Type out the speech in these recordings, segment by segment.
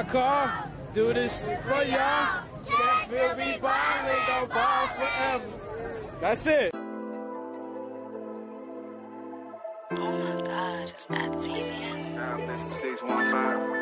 car, do this shit for y'all. Cats will be ballin', they gon' ball forever. That's it. Oh my God, it's that TV. Mr. 615.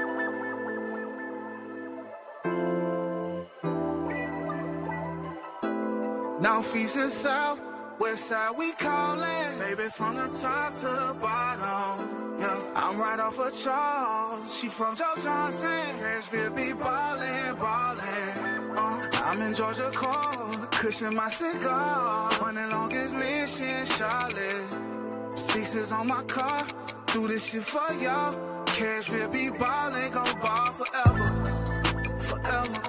North, east, and south, west side we callin'. Baby, from the top to the bottom. Yeah, I'm right off of Charles. She from Joe Johnson. Nashville be ballin', ballin'. I'm in Georgia Court, cushion my cigar. Running longest mission in Charlotte. Sixes on my car, do this shit for y'all. Cashville be ballin', gon' ball forever. Forever,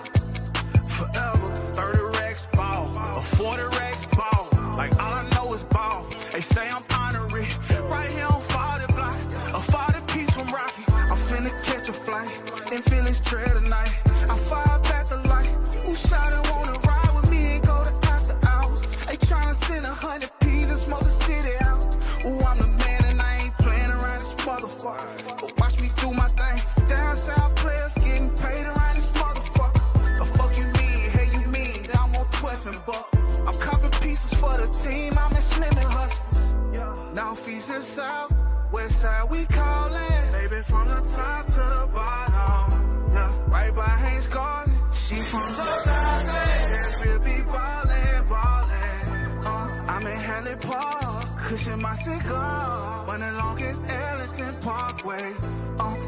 forever. 30 racks ball, or 40 racks ball. Like all I know is ball. They say I'm honorary. Right here on 40 block, a 40 piece from Rocky. I'm finna catch a flight, and feel his trail tonight. I fire back the light. Who shot and wanna ride with me and go to after hours? They tryna send 100 P's and smoke the city out. Ooh, I'm the man and I ain't playing around this motherfucker. But watch me do my thing. Down south players getting paid around this motherfucker. The fuck you mean? Hey, you mean that I'm on 12 and buck? I'm copping pieces for the team. I'm in Slim and Hustlers. North, east, and south, west side we callin'. Baby, from the top to the bottom. Yeah, right by Haynes Garden. She from the Nashville be ballin', ballin'. I'm in Hadley Park, cushion my cigar. Running longest Ellington Parkway.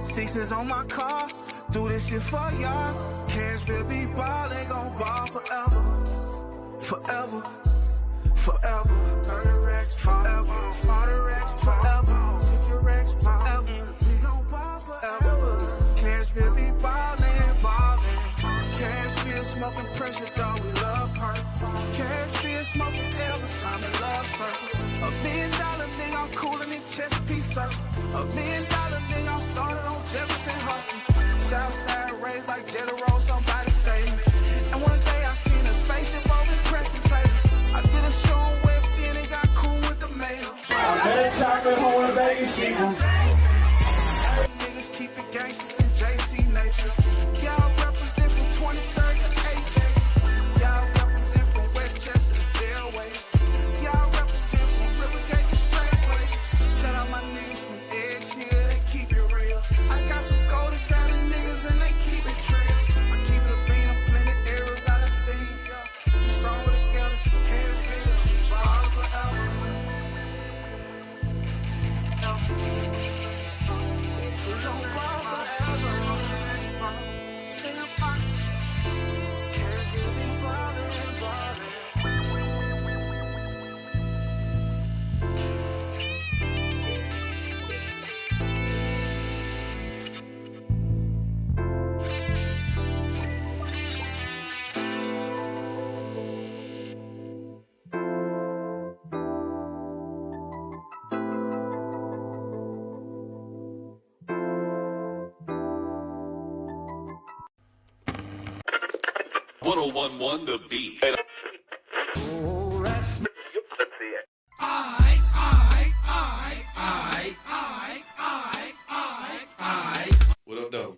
Sixes on my car, do this shit for y'all. Cashville be ballin', gon' ball forever. Forever, forever. 30 racks forever. 40 racks forever. 50 racks forever. We gon' ball forever. Cashville be ballin', ballin'. Cashville smoking pressure, though we love her. Cashville smoking Elvis, I'm in love circle. $1 million nigga, I'm coolin' in Chesapeake Circle. $1 million nigga, I'm started on Jefferson Hustle. Southside raised like Jelly Roll, somebody save me. And one day I seen a spaceship over Crescent Table. I did a show on West End and got cool with the mail. I met a chocolate home in Vegas, she from Niggas keep it gangster from JC Nathan. Y'all represent from 23rd to AJ. Y'all represent from Westchester to Delaware. Y'all represent from Rivergate to Straightway. Shout out my niggas from Edge Hill, they keep it real. I got some golden family niggas and they keep it trill. I keep it a bean, I'm plenty errors I done seen. We stronger together, can't feel. Ball forever. We gon' ball forever. Say I'm on. Can't feel me ballin', ballin'. The beat. What up, though?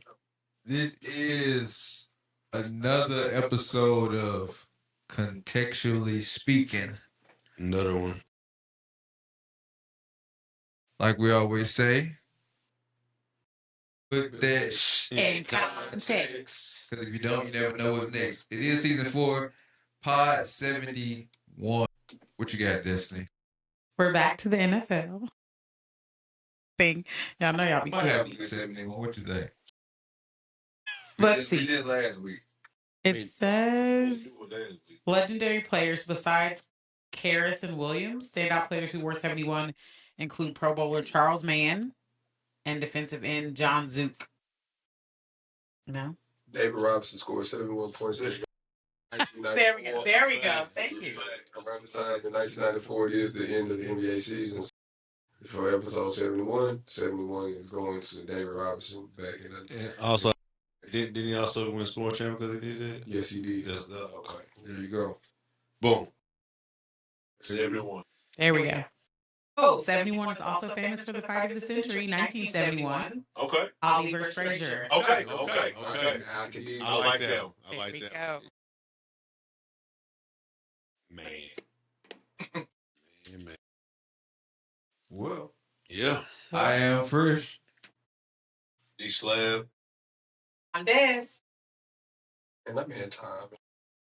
This is another episode of Contextually Speaking. Another one. Like we always say, put that in context. Because if you don't, you never know what's next. It is season 4, pod 71. What you got, Destiny? We're back to the NFL thing. Y'all know y'all be Might have 71. What you think? Let's We see. did last week. It says legendary players besides Karras and Williams. Standout players who wore 71 include Pro Bowler Charles Mann and defensive end John Zook. No? David Robinson scored 71.6. There we go. There we go. Thank you. Around the time in 1994, it is the end of the NBA season. For episode 71, 71 is going to David Robinson back in the... And also, didn't he also win scoring champ because he did that? Yes, he did. Yes, okay. There you go. Boom. 71. There we go. Oh, 71 is also famous for the fight of the century, 1971. Okay. Ali versus Frazier. Okay. I can dig I like that one. I There like we that go. one. Man. Well, Yeah. I am first. D Slab. I'm Des. And I'm in time.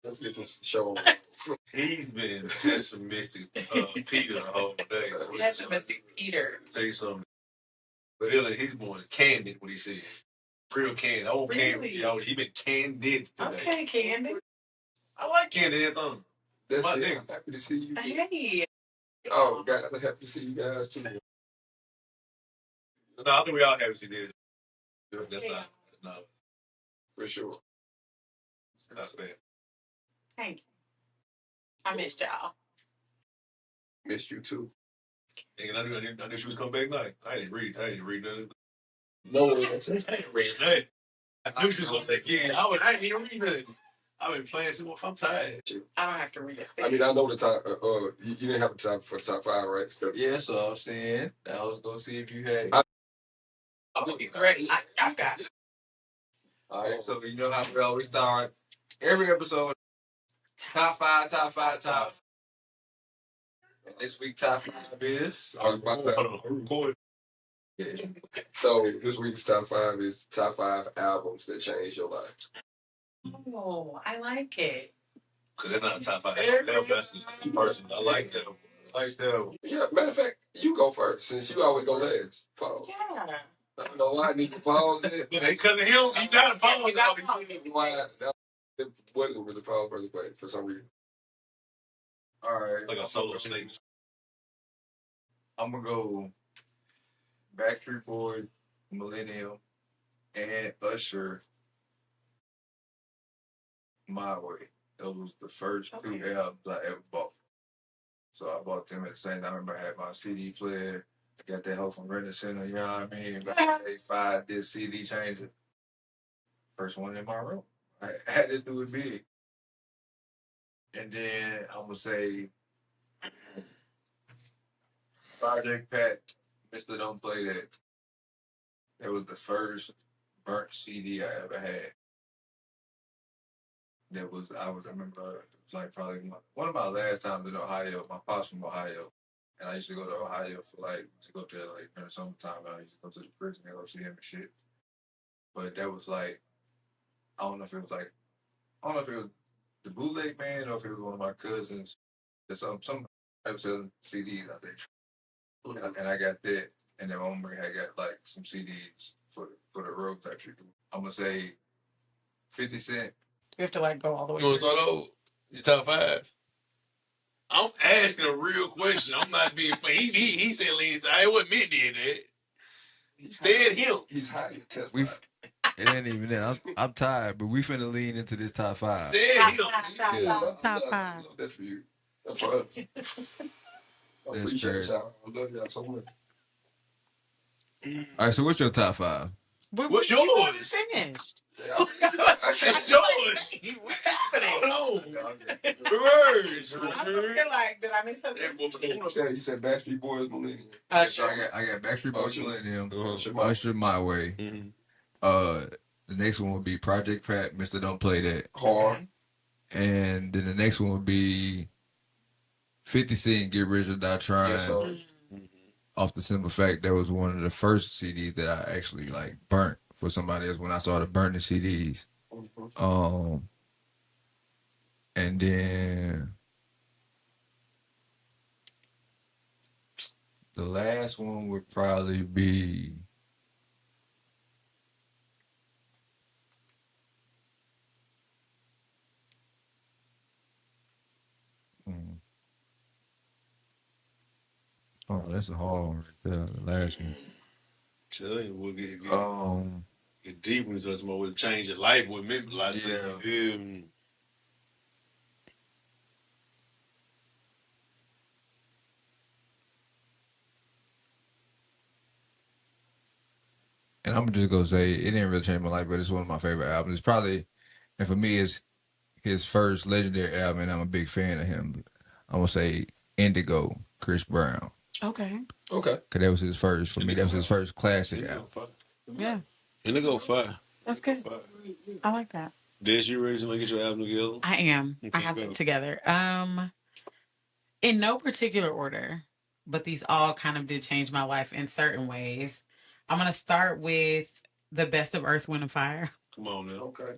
Let's get this show. He's been pessimistic, Peter, the whole day. Pessimistic Peter. Tell you something. But he's more candid what he said. Real candid. I want candid. Y'all, he been candid today. Okay, Candy. I like candid. That's My it. nigga. I'm happy to see you. Hey. Oh, God, I'm happy to see you guys too. No, I think we all have to see this. That's not For sure. that's bad. Thank you. I missed y'all. Missed you too. And I knew she was coming back tonight. I didn't read nothing. No, I didn't read nothing. I knew she was gonna take it. I didn't even read nothing. I've been playing so much. I'm tired. I don't have to read it. I mean, I know the top. You didn't have a top for the top 5, right? So, Yeah, so I'm saying I was gonna see if you had. Oh, he's ready. I've got it. All right, so you know how we always start every episode. Top five. And this week, top 5 is. So this week's top 5 is top 5 albums that changed your life. Oh, I like it. Because they're not a top 5. That's a person. I like that. Yeah, matter of fact, you go first since you always go last. Pause. Yeah. I don't know why I need to pause it. Because of him, you gotta pause. Why it wasn't really pause for some reason. All right, Like a solo statement. I'm gonna go Backstreet Boys, Millennial, and Usher. My Way. Those was the first 2 albums I ever bought. So I bought them at the same time. I remember I had my CD player. I got that hoe from Rent Center, you know what I mean? Back in 85, this CD changer. First one in my room. I had to do it big. And then I'm going to say Project Pat, Mr. Don't Play That. That was the first burnt CD I ever had. I remember it was like probably one of my last times in Ohio. My pops from Ohio. And I used to go to Ohio to go to like during the summertime. I used to go to the prison and go see him and shit. But that was like, I don't know if it was the bootleg man or if it was one of my cousins. There's some episode CDs I think. And I got that. And then my mom had got like some CDs for the road type shit. I'm gonna say 50 Cent. We have to like go all the way. You want to talk about your top 5? I'm asking a real question. I'm not being funny. He said lean to. It wasn't me did that. Instead, him. He's highly tested. It ain't even that. I'm tired, but we finna lean into this top 5. Said him. Top 5. I love that for you. That's for us. I That's appreciate true. y'all. I love y'all so much. All right, so what's your top 5? What's You already yours? finished. It's yours. What's happening? Hold on. Reverse. I feel like, did I miss something? You said Backstreet Boys, Millennial. So I got Backstreet Boys, Millennium, Usher, Usher, My Way. Mm-hmm. The next one would be Project Pat, Mr. Don't Play That. Hard. And then the next one would be 50 Cent, Get Rich or Die Trying. Yes, sir. Off the simple fact that was one of the first CDs that I actually like burnt for somebody else when I started burning CDs. And then the last one would probably be oh, that's a hard one right there. The last one. Tell you, we'll get deep into this more. Will change your life. Will mean a lot to you. Feel me? And I'm just gonna say it didn't really change my life, but it's one of my favorite albums. It's probably, and for me, it's his first legendary album, and I'm a big fan of him. I'm gonna say Indigo, Chris Brown. Okay. Okay. Cause that was his first for me. That was his first classic album. Yeah. Indigo fire. That's good. I like that. Des, you ready to get your album together? I am. I Okay, have go. them together. In no particular order, but these all kind of did change my life in certain ways. I'm gonna start with the best of Earth, Wind, and Fire. Come on now. Okay.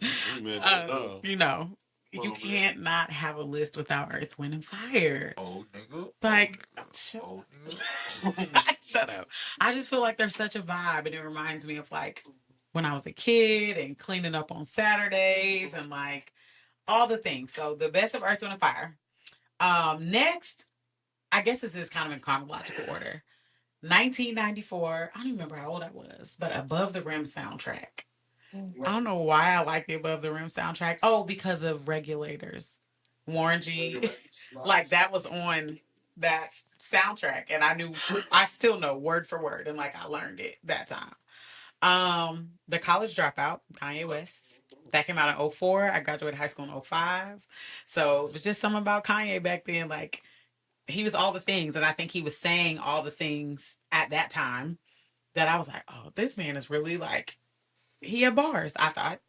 You know, you can't not have a list without Earth, Wind, and Fire. Old nigga. Like, Old nigga. shut up. I just feel like there's such a vibe, and it reminds me of like when I was a kid and cleaning up on Saturdays and like all the things. So the best of Earth, Wind, and Fire. Next, I guess this is kind of in chronological order. 1994. I don't even remember how old I was, but Above the Rim soundtrack. I don't know why I like the Above the Rim soundtrack. Oh, because of Regulators. Warren G. Like that was on that soundtrack, and I still know word for word, and like I learned it that time. The College Dropout, Kanye West. That came out in 2004. I graduated high school in 2005. So it was just something about Kanye back then. Like he was all the things, and I think he was saying all the things at that time that I was like, oh, this man is really like he had bars, I thought.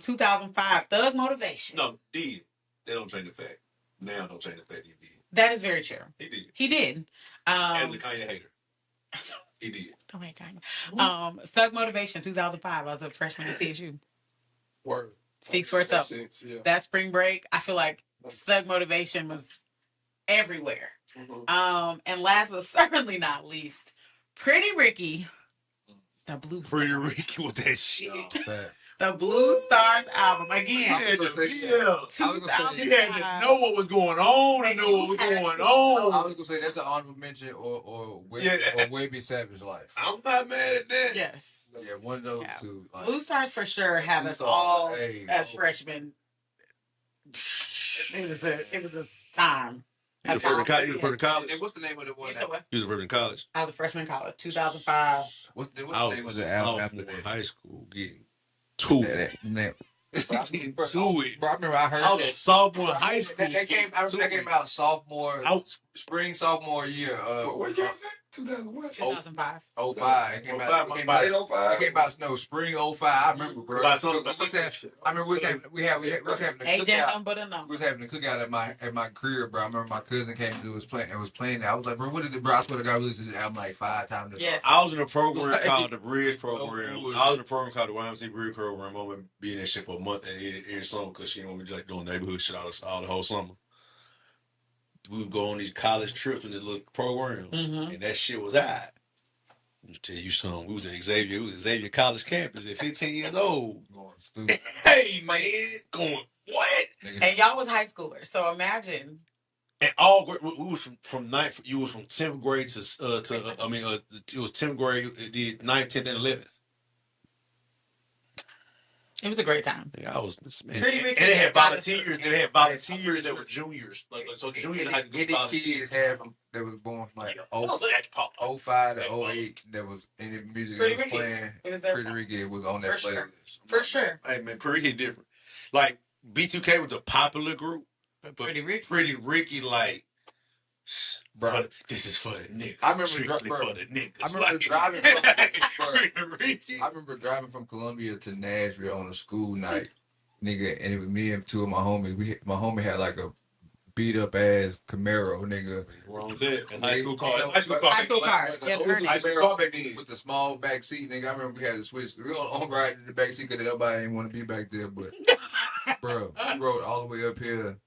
2005, Thug Motivation. No, did. They don't change the fact. Now don't change the fact he did. That is very true. He did. He did. As a Kanye hater. He did. Don't hate Kanye. Thug Motivation, 2005. I was a freshman at TSU. Word. Speaks for itself. Yeah. That spring break, I feel like Thug Motivation was everywhere. Mm-hmm. And last but certainly not least, Pretty Ricky, the Blue Pretty Stars. Ricky with that shit. The Blue Stars album. You Again, had to 2005. You had to know what was going on and know what was going I on. was gonna say that's an honorable mention or Wavy Savage Life. I'm not mad at that. Yes. Yeah, one of those Yeah. two. Like, Blue Stars for sure have Blue us Stars, all hey, as freshmen. It was a time. You was from college? And what's the name of the one? You said what? You was from college? I was a freshman in college, 2005. What's the I name of was the album after sophomore in that? high school getting to it. Getting To it. Bro, I remember I heard I was a that. sophomore in high school. That came. I remember that came out spring sophomore year. What year was that? 2001? 2005. 05. It came out. It came out spring 05. I remember, bro. I remember we was having a Ain't cookout. nothing but a number. We was having a cookout at my crib, bro. I remember my cousin came to was playing it. I was like, bro, what is it, bro? I swear to God, we listened to the album like 5 times. Yes. I was in a program called the Bridge Program. I was in a program called the YMC Bridge Program. I went be in that shit for a month every summer because she didn't want me like doing neighborhood shit all the whole summer. We would go on these college trips in this little program, and that shit was hot. Let me tell you something. We was at Xavier College campus at 15 years old. Hey man, going what? And y'all was high schoolers, so imagine. And all we was from ninth. You was from 10th grade to it was 10th grade. It did 9th, 10th, and 11th. It was a great time. Yeah, I was man. Pretty Ricky. And they had volunteers. They had volunteers that were juniors. So juniors had to do volunteers. Kids that was born from like 05 to 08 that was any music Pretty that was Ricky. playing. It was their Pretty Ricky was on that For sure. playlist. For sure. Hey man, Pretty Ricky different. Like B2K was a popular group, but Pretty Ricky. Pretty Ricky like. Bro, this is for the niggas. I remember strictly for the niggas. I remember driving I remember driving from Columbia to Nashville on a school night, nigga, and it was me and 2 of my homies. My homie had like a beat up ass Camaro, nigga. Wrong there. High school car. High school cars. Yeah, high school car back then. With the small back seat, nigga. I remember we had to switch. We were on right in the back seat because nobody didn't want to be back there. But, bro, we rode all the way up here.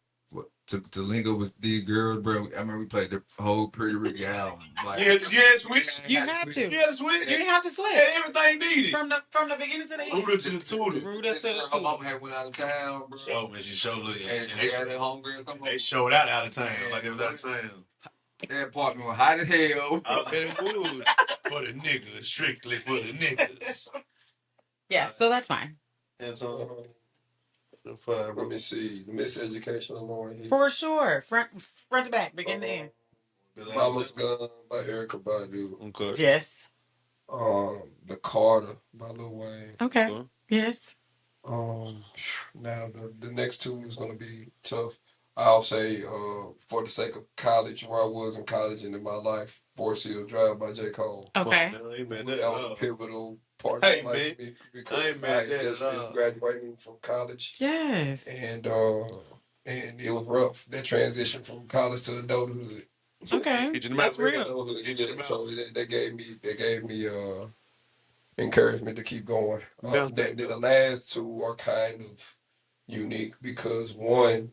To lingo with these girls, bro. I remember we played the whole Pretty Ricky album. Like, you had to switch. You had to. You had to switch. You didn't have to switch. Yeah, everything needed. From the beginning to the end. Rooted to the tutor. Rooted to the her mama had went out of town, bro. Oh man, she showed look. And they had their homegirl come home. They showed out of town. Like they was out of town. That apartment was hot as hell. I bet it would. For the niggas, strictly for the niggas. Yeah, so that's fine. And so. Let me see. The Miseducation of Lauren Hill. For sure. Front to back, begin to end. Mama's Gun by Erykah Badu. Okay. Yes. The Carter by Lil Wayne. Okay. Yes. Now the next 2 is gonna be tough. I'll say, for the sake of college, where I was in college and in my life, Forest Hill Drive by J. Cole. Okay. Man, I ain't mad That at was a that. pivotal part Hey, of my life man. for me because I ain't I mad had at just that. finished graduating from college. Yes. And it was rough. That transition from college to adulthood. Okay. Hit you in the That's mouth. real. Adulthood, Hit you in the so mouth. that gave me encouragement to keep going. Bounce back. The last two are kind of unique because one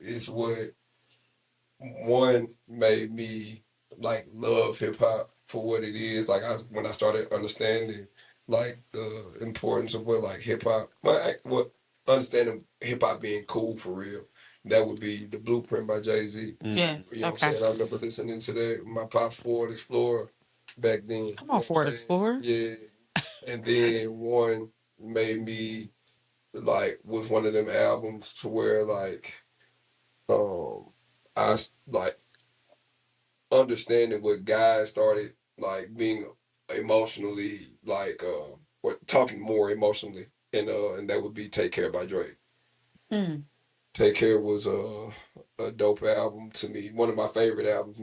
made me like love hip hop for what it is. Like when I started understanding like the importance of what like hip hop, what understanding hip hop being cool for real. That would be The Blueprint by Jay-Z. Yes. You know what I'm Okay. saying? I remember listening to that with my pop Ford Explorer back then. Come on, Ford Explorer. Yeah. And then one made me like was one of them albums to where like I like understanding what guys started like being emotionally like talking more emotionally and that would be Take Care by Drake. Mm. Take Care was a dope album to me. One of my favorite albums.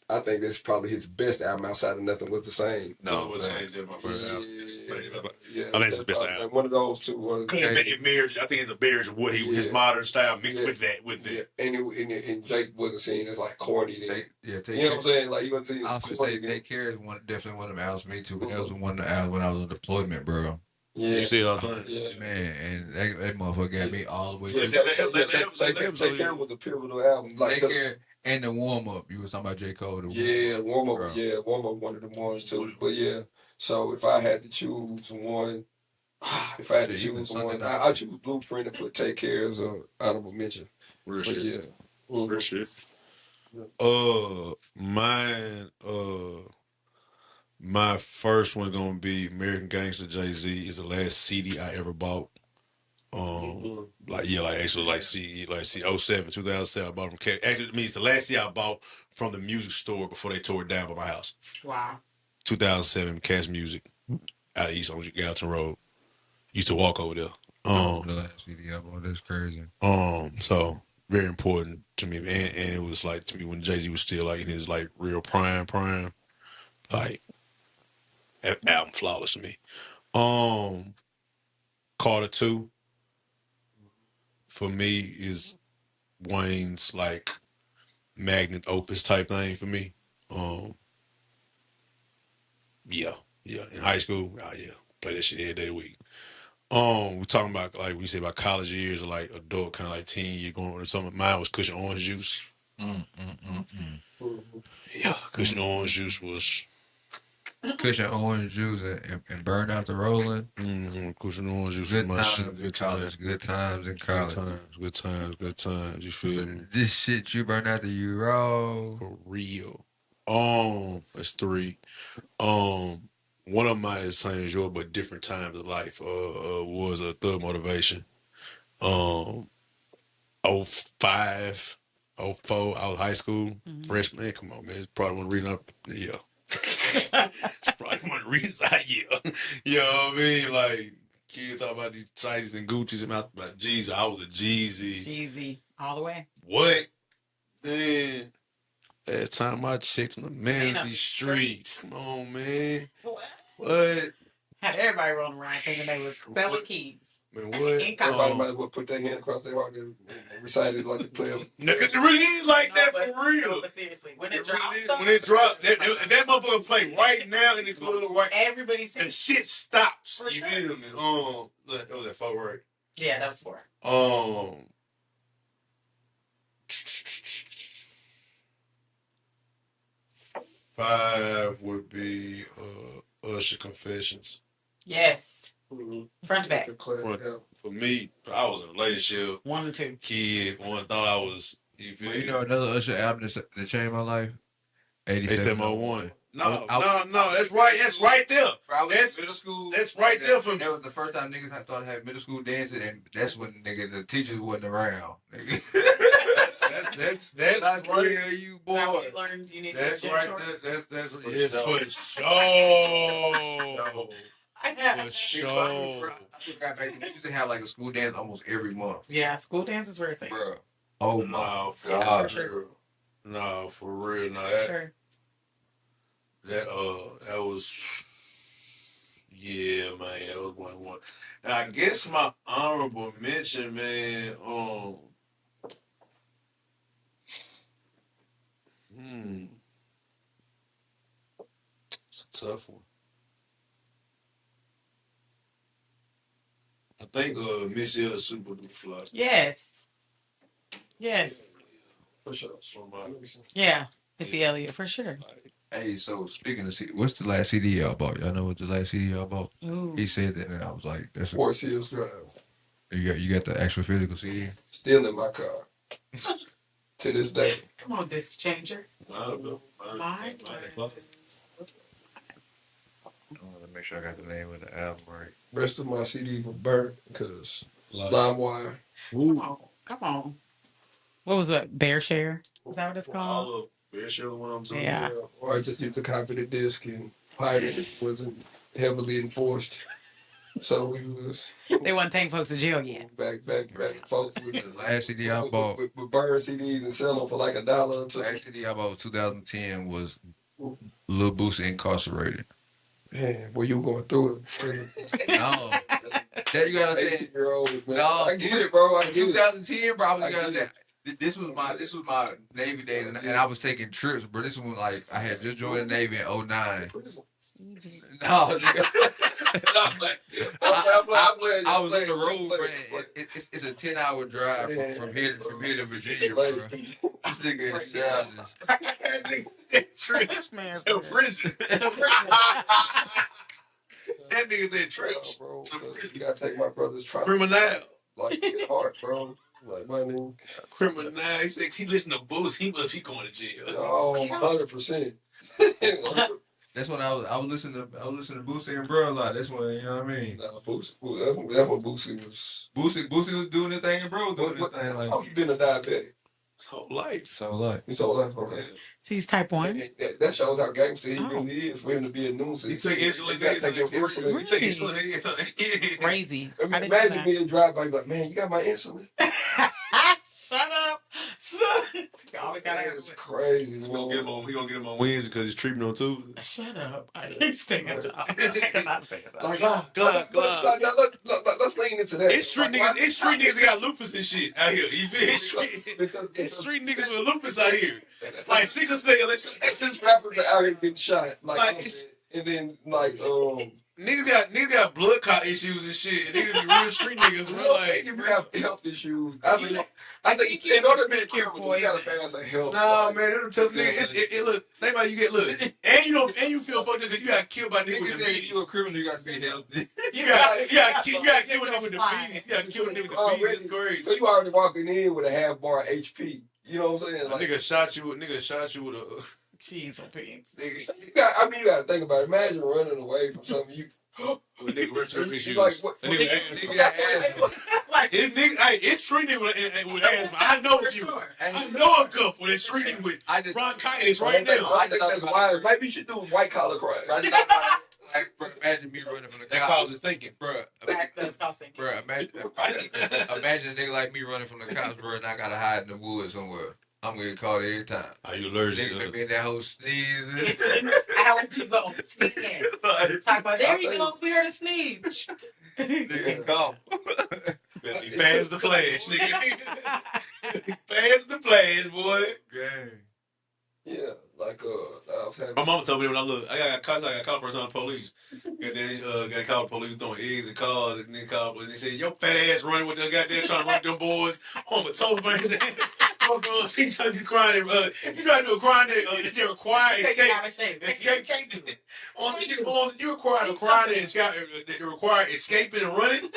I think that's probably his best album outside of Nothing Was the Same. No, what's the same? My favorite album. Yeah, I think it's the best album. like one of those two. It marriage. I think it's a marriage of what his modern style mixed with that. Yeah, and Jake wasn't seen as like corny. Then. Take You know what I'm saying? Like he wasn't seen I as was corny. say Take Care is definitely one of them albums for me too. But that was one of the albums when I was on deployment, bro. Yeah, you see it all the time. Yeah, man, and that motherfucker got me all the way. Yeah, Take Care was a pivotal album. Like Take Care and the warm up. You was talking about J. Cole. Warm up. Yeah, Warm Up one of the ones too. But yeah, so if I had to choose one, I choose Blueprint and put Take Care as an honorable mention. Real shit. Yeah. Real shit. Mine. My first one gonna be American Gangster. Jay-Z is the last CD I ever bought. CD, like 07, 2007. I bought from Cash. Actually, it means the last CD I bought from the music store before they tore it down by my house. Wow. 2007, Cash Music out of East on Gallatin Road. Used to walk over there. The last CD I bought. That's crazy. So very important to me, and it was like to me when Jay-Z was still like in his like real prime, like album flawless to me. Carter 2 for me is Wayne's like magnum opus type thing for me. Yeah. In high school, play that shit every day of the week. We're talking about like we say about college years or like adult kind of like teen year going or something. Mine was Cushion Orange Juice. Yeah, Cushion Orange Juice was. Cushion Orange Juice and Burn Out the Rolling. Cushion Orange Juice. Good times in college. Good times. You feel me? This shit you burn out the Euro. For real. That's 3. One of mine is the same as yours, but different times of life. Was a Thug Motivation. 05, 04, I was high school freshman. Come on, man. It's probably one reason it's probably one of the reasons you know what I mean? Like, kids talk about these Chizes and Gucci's and about Jeezy. I was a Jeezy. Jeezy, all the way. What? Man. Last time I checked on the man of these streets. Come on, man. What? Had everybody rolling around thinking they were selling keys. Man, what? Everybody might as well put their hand across their heart and recite it like the player. It really is like that for real. No, but seriously, when it drops, that motherfucker play right now in the club, right? Everybody sings. The shit stops. For you sure. feel me? That was that 4 right? Yeah, that was 4. 5 would be Usher Confessions. Yes. Front to back. For me, I was in a relationship. 1 and 2. Kid. One thought I was. You know another Usher album that changed my life? 8701. No, that's right. That's right there. That's middle school. That's right there for me. That was the first time niggas started having middle school dancing, and that's when the teachers wasn't around. That's right. You boy. That's right. That's for sure. For sure. I forgot back then. We used to have like a school dance almost every month. Yeah, school dance is where it's at. Bro. Oh my No, for God. sure. No, for real. No, Sure. that was, yeah, man. That was one. And I guess my honorable mention, man. It's a tough one. I think Missy is super duper fly. Yes. Yes. For sure. Yeah. Missy Elliott for sure. Hey, so speaking of what's the last CD y'all bought? Y'all know what the last CD y'all bought? Ooh. He said that, and I was like, "That's Four Seals Drive. you got the actual physical CD." Still in my car. To this day. Come on, disc changer. I don't know. My I want to make sure I got the name of the album right. Rest of my CDs were burnt because LimeWire. Come on. What was that? Bear Share? Is that what it's called? All of Bear Share one of them too. Yeah. Or I just used to copy the disc and pirate it. Wasn't heavily enforced. So we was They wasn't taking folks to jail yet. back and forth with The last CD I bought, with burn CDs and sell them for like $1 or the two. last CD I bought was 2010 was Lil Boosie Incarcerated. Man, well, you were going through it. No, that you gotta say. 18-year-old, man. No, I get it, bro. I get it. 2010, bro. I was I gonna get say. This was my Navy days, and I was taking trips, bro. This one like I had just joined the Navy in 09. No, I was on the road, bro. It's a 10-hour drive from here to Virginia, bro. This nigga is childish. This man. To prison. That nigga's in trips. Bro, you gotta take my brother's trauma. Criminal. Like, get hard, bro. Like, my nigga. Criminal. He said he listened to Boost. He must be going to jail. Oh, 100%. That's when I was listening to Boosie and Bro a lot. That's when, you know what I mean. Nah, Boosie, that's when Boosie was. Boosie was doing his thing and Bro doing his thing. Like, Oh, he been a diabetic. Whole life. so like, His whole life. Okay. So he's type 1. That shows how gangster he really is for him to be a nuisance. He took insulin. You gotta take your insulin. He took insulin. Crazy. I mean, imagine being drive by, like, man, you got my insulin. Shut up. It's crazy. He gonna get him on Wednesday because he's treatment on Tuesday. Shut up. I can't sing a job. I cannot sing a job. Like, let's lean into that. It's street niggas that got lupus and shit out here. You feel? It's street niggas with lupus out here. Like sickle cell. Since rappers are out here getting shot, like and then like niggas got blood clot issues and shit. Niggas be real street niggas. Real like if you have health issues, I think in order to be a careful, you gotta pass a health. nah, man, it'll tell niggas. It look. Think about it, you get and you feel fucked up because you got killed by niggas with diabetes. you a criminal, you gotta be healthy. You got killed with niggas with diabetes. You got killed with niggas with diabetes. It's crazy. So you already walking in with a half bar HP. You know what I'm saying? Like, nigga shot you with a. Jeez, pigs. You gotta think about it. Imagine running away from something you. Nigga, rest in peace. Like what? Nigga got asthma. It's nigga, hey, it's street nigga with asthma. I know you. I know a couple that's street nigga with bronchitis right now. I think that's why. Maybe you should do white collar crime. Like, bro, imagine me running from the That cops. causes thinking. Bro, imagine a nigga like me running from the cops, bro, and I gotta hide in the woods somewhere. I'm gonna get caught every time. Are you allergic? Nigga be in that whole sneezing. Allergies on sneezing. Talk about there you go, we heard a sneeze. Nigga cough. Fast the flash, nigga. Fast the flash, boy. Gang. Yeah, like I was having. My mama told me when I got called a person on the police. Got called the police doing eggs and cars, and then called and they said, "Your fat ass running with the goddamn trying to run them boys on the toe fingers." She's trying to be crying. You know how to do a crime that they require escape. You require a crime that require escaping and running.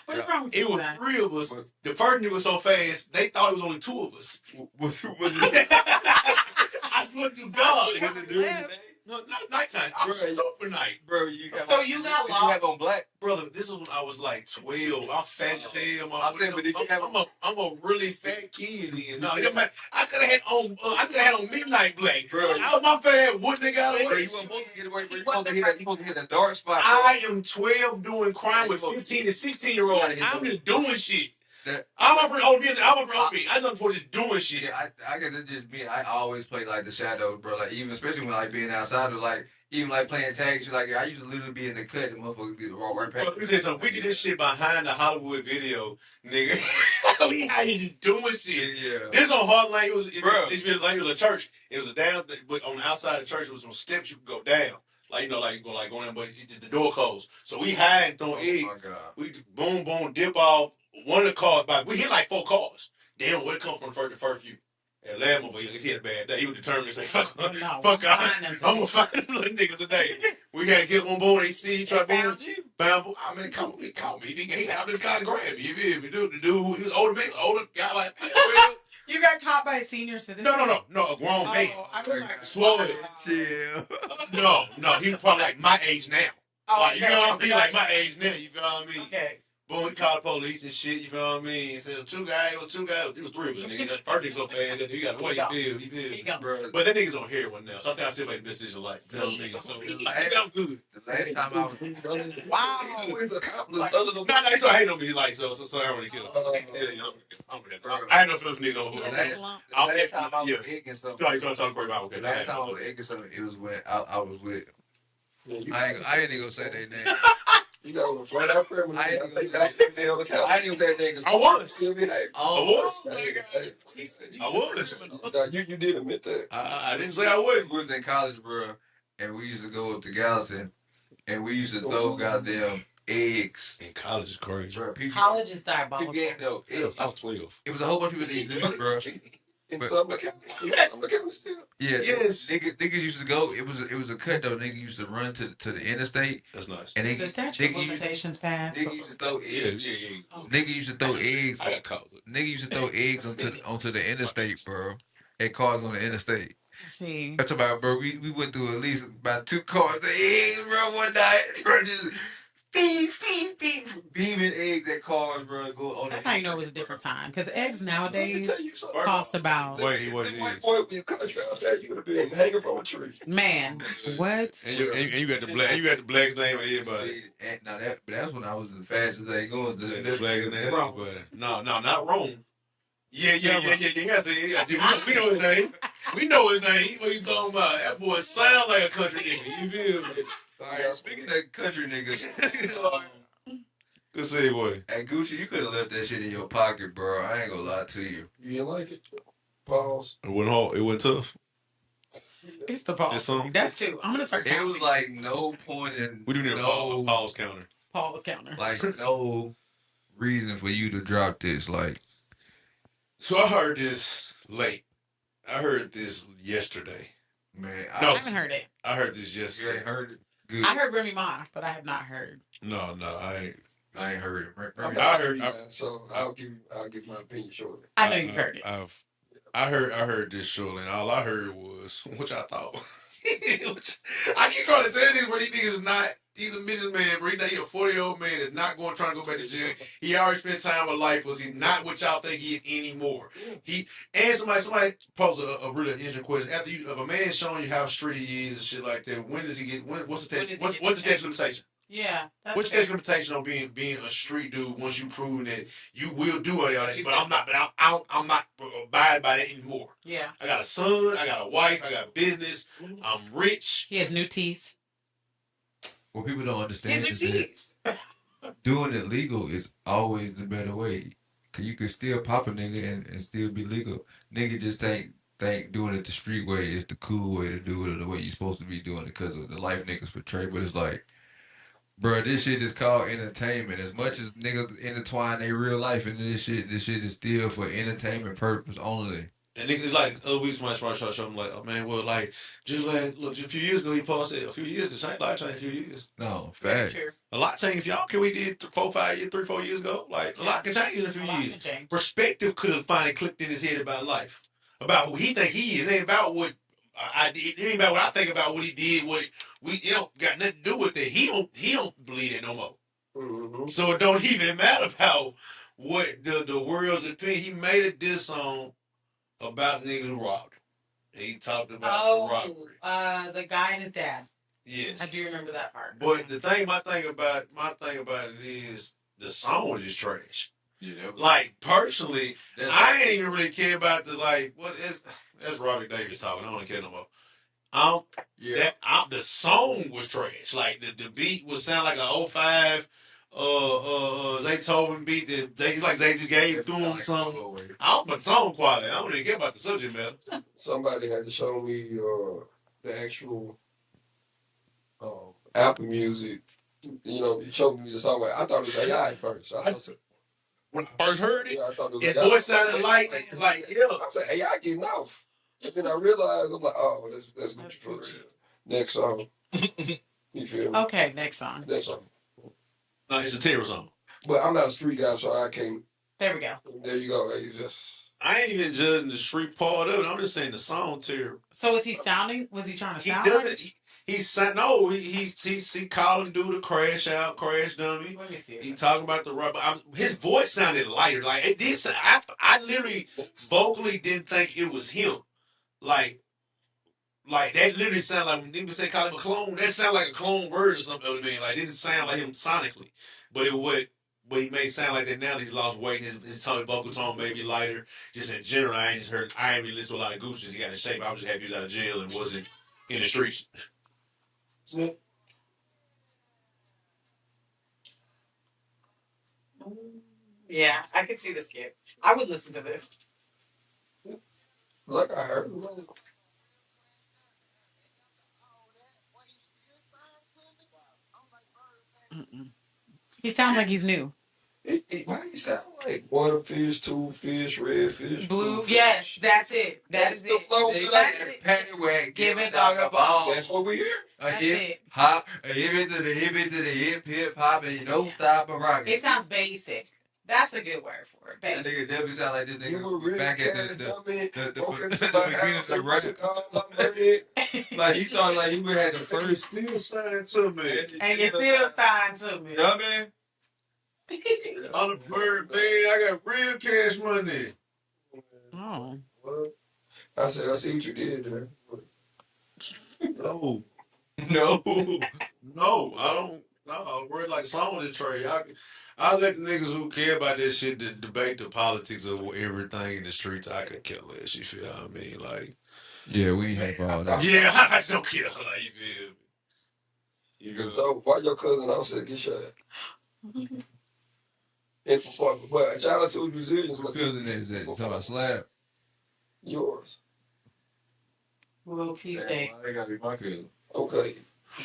What's wrong with it was that? 3 of us. The first nigga was so fast, they thought it was only 2 of us. Was I swear to God. it during the day? No, not nighttime. I was super night. Bro, you got you got lost. You have on black? Brother, this was when I was like 12. I'm fat as hell. I'm a really fat kid then. No, it don't matter. I could have had on midnight black, bro. My fat ass wouldn't have got away. You supposed to get away, bro. You supposed to hit the dark spot. I am 12 doing crime with 15 and 16-year-olds. I'm just doing shit. I'm up for OP. I'm up for OP. I know for just doing shit. Yeah, I guess it's just me. I always play like the shadows, bro. Like even especially when like being outside of like even like playing tag shit. Like I used to literally be in the cut and motherfuckers get right back. Let me say something. We did this shit behind the Hollywood video, nigga. We out here just doing shit. Yeah. This on Hard Lane. It was a church. It was a down, but on the outside of the church was some steps you could go down. Like you know, like going in, but the door closed. So we hide and throw egg. My God. We boom, dip off one of the cars. We hit like 4 cars. Damn, where it come from the first few. And last motherfucker, he had a bad day. He was determined to say, fuck I'm gonna find them little niggas today. We had to get on board. They see, try to found you. Found, I mean, caught me. He had this guy grab me. You feel me? The dude who was older guy like, you got caught by a senior citizen? No, a grown man. I was like, swollen. Chill. No, he's probably like my age now. Oh, like, you know what I mean? Like my age now, you feel what I mean? Okay. Boom, he called the police and shit, you feel what I mean? He said, it was 2 guys, it was 3 of us, nigga. That first nigga so bad that he got away, you feel, bro. But that nigga's on heroin now, so I think I still make the decision like, you know what I mean? So, I'm good. The last time I was... Wow. Wins accomplice other than... No, he's still hating on me, like, so I don't really kill him. I ain't no feelings niggas on who. The last time I was egg and stuff... The last time I was egg and stuff, it was when I was with... I ain't even gonna say their name. You know, right out there when I didn't even say that nigga. I was. I was. You did admit that. I didn't say I wouldn't. We was in college, bro, and we used to go up to Gallatin, and we used to throw goddamn eggs. In college is crazy. Bro, college is diabolical. I was 12. It was a whole bunch of people that used to do it, bro. In Sumner County still. Yeah, yes. Niggas used to go. It was a cut though. Nigga used to run to the interstate. That's nice. And the statute of limitations passed. Nigga used to throw eggs. Yeah. Nigga used to throw eggs. I got caught. Nigga used to throw eggs onto the interstate, bro. At cars on the interstate. See. That's about, bro. We went through at least about 2 cars of eggs, bro. One night, bro. Just beaming eggs at cars, bro. Go on. That's how you know it was a different time. Because eggs nowadays cost about. Wait, what is? White boy would be a country out there. You would have been hanging from a tree. Man, what? And you got the black. You got the black name of everybody. Now that's when I was the fastest they going. The black name, everybody. No, not wrong. Yeah. You gotta say, we know his name. We know his name. What you talking about? That boy sound like a country nigga. You feel me? Sorry, speaking of country niggas. Good segue. Hey Gucci, you could have left that shit in your pocket, bro. I ain't gonna lie to you. You didn't like it? Pause. It went hard. It went tough. It's the pause. That's 2. I'm gonna start counting. It was like no point in. We do need a pause counter. Pause counter. Like no reason for you to drop this. Like, so I heard this late. I heard this yesterday. Man, I haven't heard it. I heard this yesterday. You ain't heard it? Good. I heard Remy Ma, but I have not heard. No, I ain't heard it. I heard it. So I'll give my opinion shortly. I know you've heard it. I heard this shortly, and all I heard was, which I thought. I keep trying to tell you, but these niggas is not. He's a businessman, bro. He's a 40-year-old man that's not going trying to go back to jail. He already spent time with life. Was he not what y'all think he is anymore? Somebody posed a really interesting question. After if a man showing you how street he is and shit like that, when does he get? What's the statute of limitation? Yeah. What's the statute of limitation on being a street dude once you proven that you will do all that? But I'm not. But I'm not abide by that anymore. Yeah. I got a son. I got a wife. I got a business. I'm rich. He has new teeth. What people don't understand is that doing it legal is always the better way. Cause you can still pop a nigga and still be legal. Nigga just think doing it the street way is the cool way to do it or the way you're supposed to be doing it because of the life niggas portray. But it's like, bro, this shit is called entertainment. As much as niggas intertwine their real life into this shit is still for entertainment purpose only. And niggas like other weeks, my show, I'm like, oh man, well, like, just like, look, a few years ago, he posted a few years ago, a lot changed a few years. No, fact. A lot changed. If y'all care, we did 4 years ago. Like, a lot can change in a few years. Perspective could have finally clicked in his head about life, about who he think he is. It ain't about what I did. It ain't about what I think about what he did. What we, got nothing to do with it. He don't believe it no more. Mm-hmm. So it don't even matter about what the world's opinion. He made a diss song about niggas who robbed him. And he talked about the robbery. The guy and his dad. Yes. I do remember that part. But my thing about it is the song was just trash. Yeah, like personally, I ain't even really care about the like. What is that's Robert Davis talking? I don't care no more. The song was trash. Like the beat would sound like a '05 Zaytoven beat that they just gave through him something. I don't but song quality. I don't even care about the subject matter. Somebody had to show me the actual Apple Music. You know, he showed me the song. I thought it was AI at first. When I first heard it, I thought it was his AI. voice sounded like yeah. I said AI getting off, and then I realized I'm like, oh, that's Gucci for real. Next song. You feel me? Okay, next song. Next song. No, it's a terror song. But I'm not a street guy, so I can't. There we go. There you go. It's just. I ain't even judging the street part of it. I'm just saying the song terror. So was he sounding? Was he trying to sound? He doesn't. He calling dude to crash out, crash dummy. Let me see. He talking about the rubber. His voice sounded lighter. Like it did. I literally vocally didn't think it was him. Like that literally sounded like when people say call him a clone. That sounded like a clone word or something. I mean, like it didn't sound like him sonically, but it would. But he may sound like that now that he's lost weight and his vocal tone may be lighter. Just in general, I ain't really listened to a lot of Gucci since he got in shape. I was just happy he was out of jail and wasn't in the streets. Yeah, I could see this kid. I would listen to this. Like I heard. He sounds like he's new. Why do you sound like one fish, two fish, red fish, blue? Yes, that's it. That's the flow. That's it. Paddywhack, Give it dog a ball. That's what we hear. A hip hop, a hip to the hip hop, and you don't stop a rocket. It sounds basic. That's a good word for it. That Basic. nigga definitely sound like this You were nigga really back at the beginning of the record. Like he sounded like he would have the first Still signed to me. And you still signed to me. Yeah, man. On the bird, man, I got real cash money. Oh. I said, I see what you did there. No, I don't. No, we're like song of the trade. I let the niggas who care about this shit to debate the politics of everything in the streets. I could kill less. You feel what I mean? Like, Yeah, we ain't have all that. yeah, I don't care. Like, you feel me? You know? So why your cousin offset get shot? But shout out to Brazilians. Who cousin is that? Talking about Slab? Yours. Little TJ. They gotta be my cousin. Okay.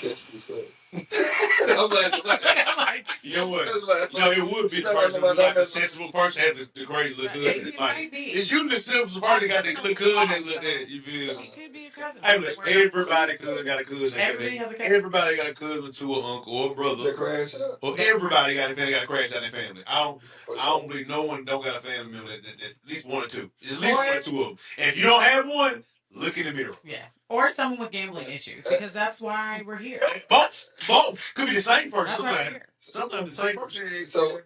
That's disgusting. I'm like, you know what? It would be the person who's like a sensible person has the crazy look good. It might be. It's usually the sensible person got the look good and look that. You feel? It could be a cousin. Everybody got a cousin. Everybody has a cousin. Everybody got a cousin to an uncle or a brother. crash out. Or everybody got a family got a crash out in their family. I don't believe no one don't got a family member that at least one or two. At least one or two of them. And if you don't have one, look in the mirror. Yeah. Or someone with gambling issues, because that's why we're here. Both. Could be the same person That's why we're sometimes. here. Sometimes the same person. So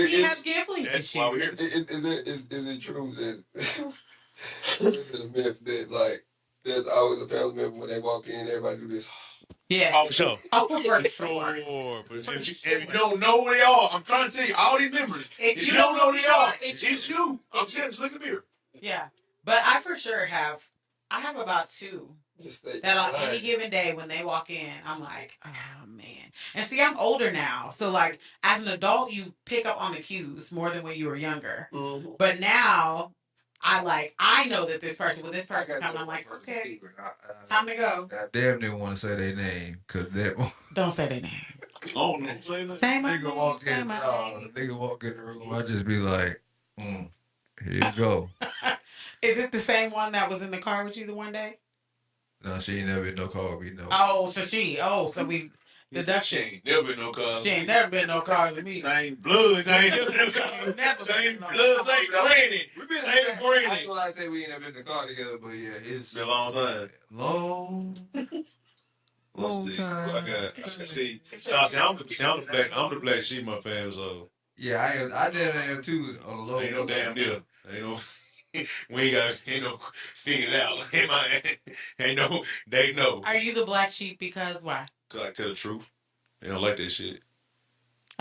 He has gambling That's issues. why we're here. is it true that it's a myth that like there's always a family member when they walk in, everybody do this? Yes. Oh, for sure. Oh, for Sure. sure. But if you don't know who they are, I'm trying to tell you, all these members, if you don't know who they are, it's you. I'm saying, just look in the mirror. Yeah. But I for sure have about two that on any given day when they walk in, I'm like, oh man. And see, I'm older now. So like as an adult, you pick up on the cues more than when you were younger. Mm-hmm. But now I know that this person come, I'm like, okay, it's time to go. I damn didn't want to say their name because that one. Don't say their name. Oh no, say my name. Nigga walk in the room, I just be like, here you go. Is it the same one that was in the car with you the one day? No, she ain't never been no car with me. No. So we deduction. She ain't never been no cars. She ain't never been no cars with me. Same bloods. Ain't never been no cars. Same bloods. Same granny. Same granny. I feel like say we ain't never been in the car together, but yeah, it's been a long time. Long time. I see. I'm the black sheep in my family, so. Yeah, I damn am too on the low. Ain't no damn deal. Ain't no. We ain't no figured out. Ain't no. They know. Are you the black sheep because why? Cause I tell the truth. They don't like that shit.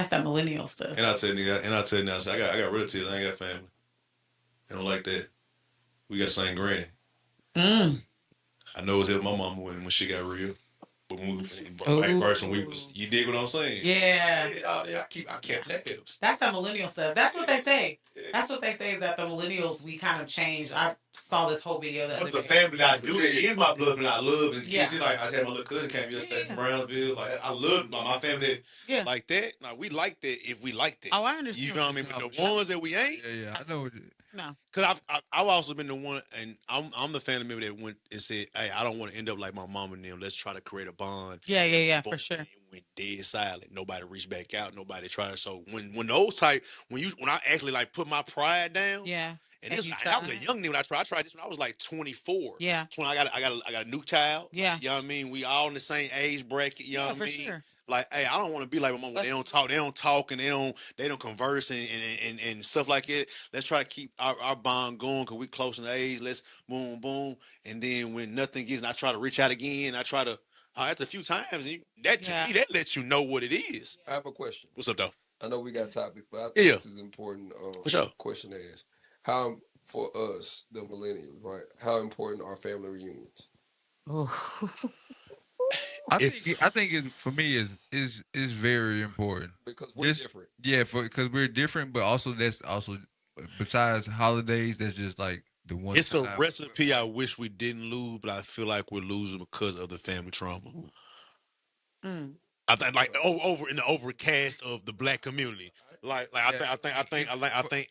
That's that millennial stuff. And I tell you, I say, I got relatives. I ain't got family. I don't like that. We got the same granny. I know it's my mama when she got real. But when we, person, you dig what I'm saying? Yeah. I can't tell. That's that millennial stuff. That's what they say. That's what they say is that the millennials, we kind of changed. I saw this whole video that. But the family I do, it is my blood, and I love and Yeah. like I had my little cousin came yesterday from Brownsville. Like I love my family like that. Now we like that if we like that. Oh, I understand. You feel what I mean? But the ones that we ain't. Yeah, I know. No. Because I've also been the one, and I'm the family member that went and said, "Hey, I don't want to end up like my mom and them. Let's try to create a bond." Yeah, for sure. It went dead silent. Nobody reached back out. Nobody tried. So when those type when I actually like put my pride down. Yeah. And this, I was a young nigga when I tried. I tried this when I was like 24. Yeah. 20, I got a new child. Yeah. You know what I mean? We all in the same age bracket. You know what I mean? Sure. Like, hey, I don't want to be like my mom. They don't talk, and they don't converse and stuff like that. Let's try to keep our bond going because we close in age. Let's boom, boom. And then when nothing gets, and I try to reach out again. I try to, after a few times, and to me, that lets you know what it is. I have a question. What's up, though? I know we got a topic, but I think this is an important question to ask. How, for us, the millennials, right? How important are family reunions? I think it for me is very important because we're different. Yeah, because we're different, but also that's also besides holidays, that's just like the one. It's a recipe I wish we didn't lose, but I feel like we're losing because of the family trauma. I think like over in the overcast of the black community. I think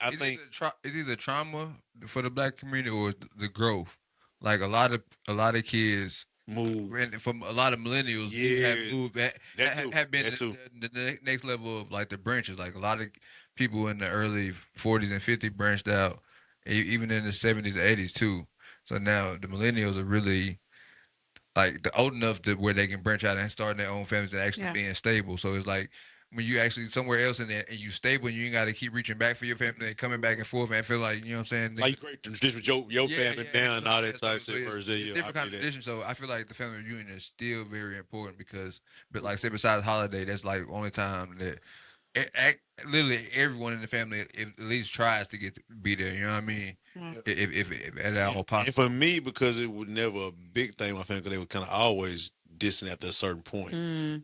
it's either trauma for the black community or it's the growth. Like a lot of kids move from a lot of millennials have moved have been the next level of like the branches. Like a lot of people in the early 40s and 50s branched out, even in the 70s, 80s too. So now the millennials are really like the old enough to where they can branch out and start their own families and actually being stable. So it's like when you actually somewhere else in there and you stable and you ain't got to keep reaching back for your family and coming back and forth and I feel like, you know what I'm saying? Like great just with your family down and all that type of shit. It's different kind of tradition. So I feel like the family reunion is still very important because, but like say besides holiday, that's like only time that literally everyone in the family at least tries to be there. You know what I mean? If at all possible. And for me, because it was never a big thing, my family, 'cause they were kind of always dissing after a certain point.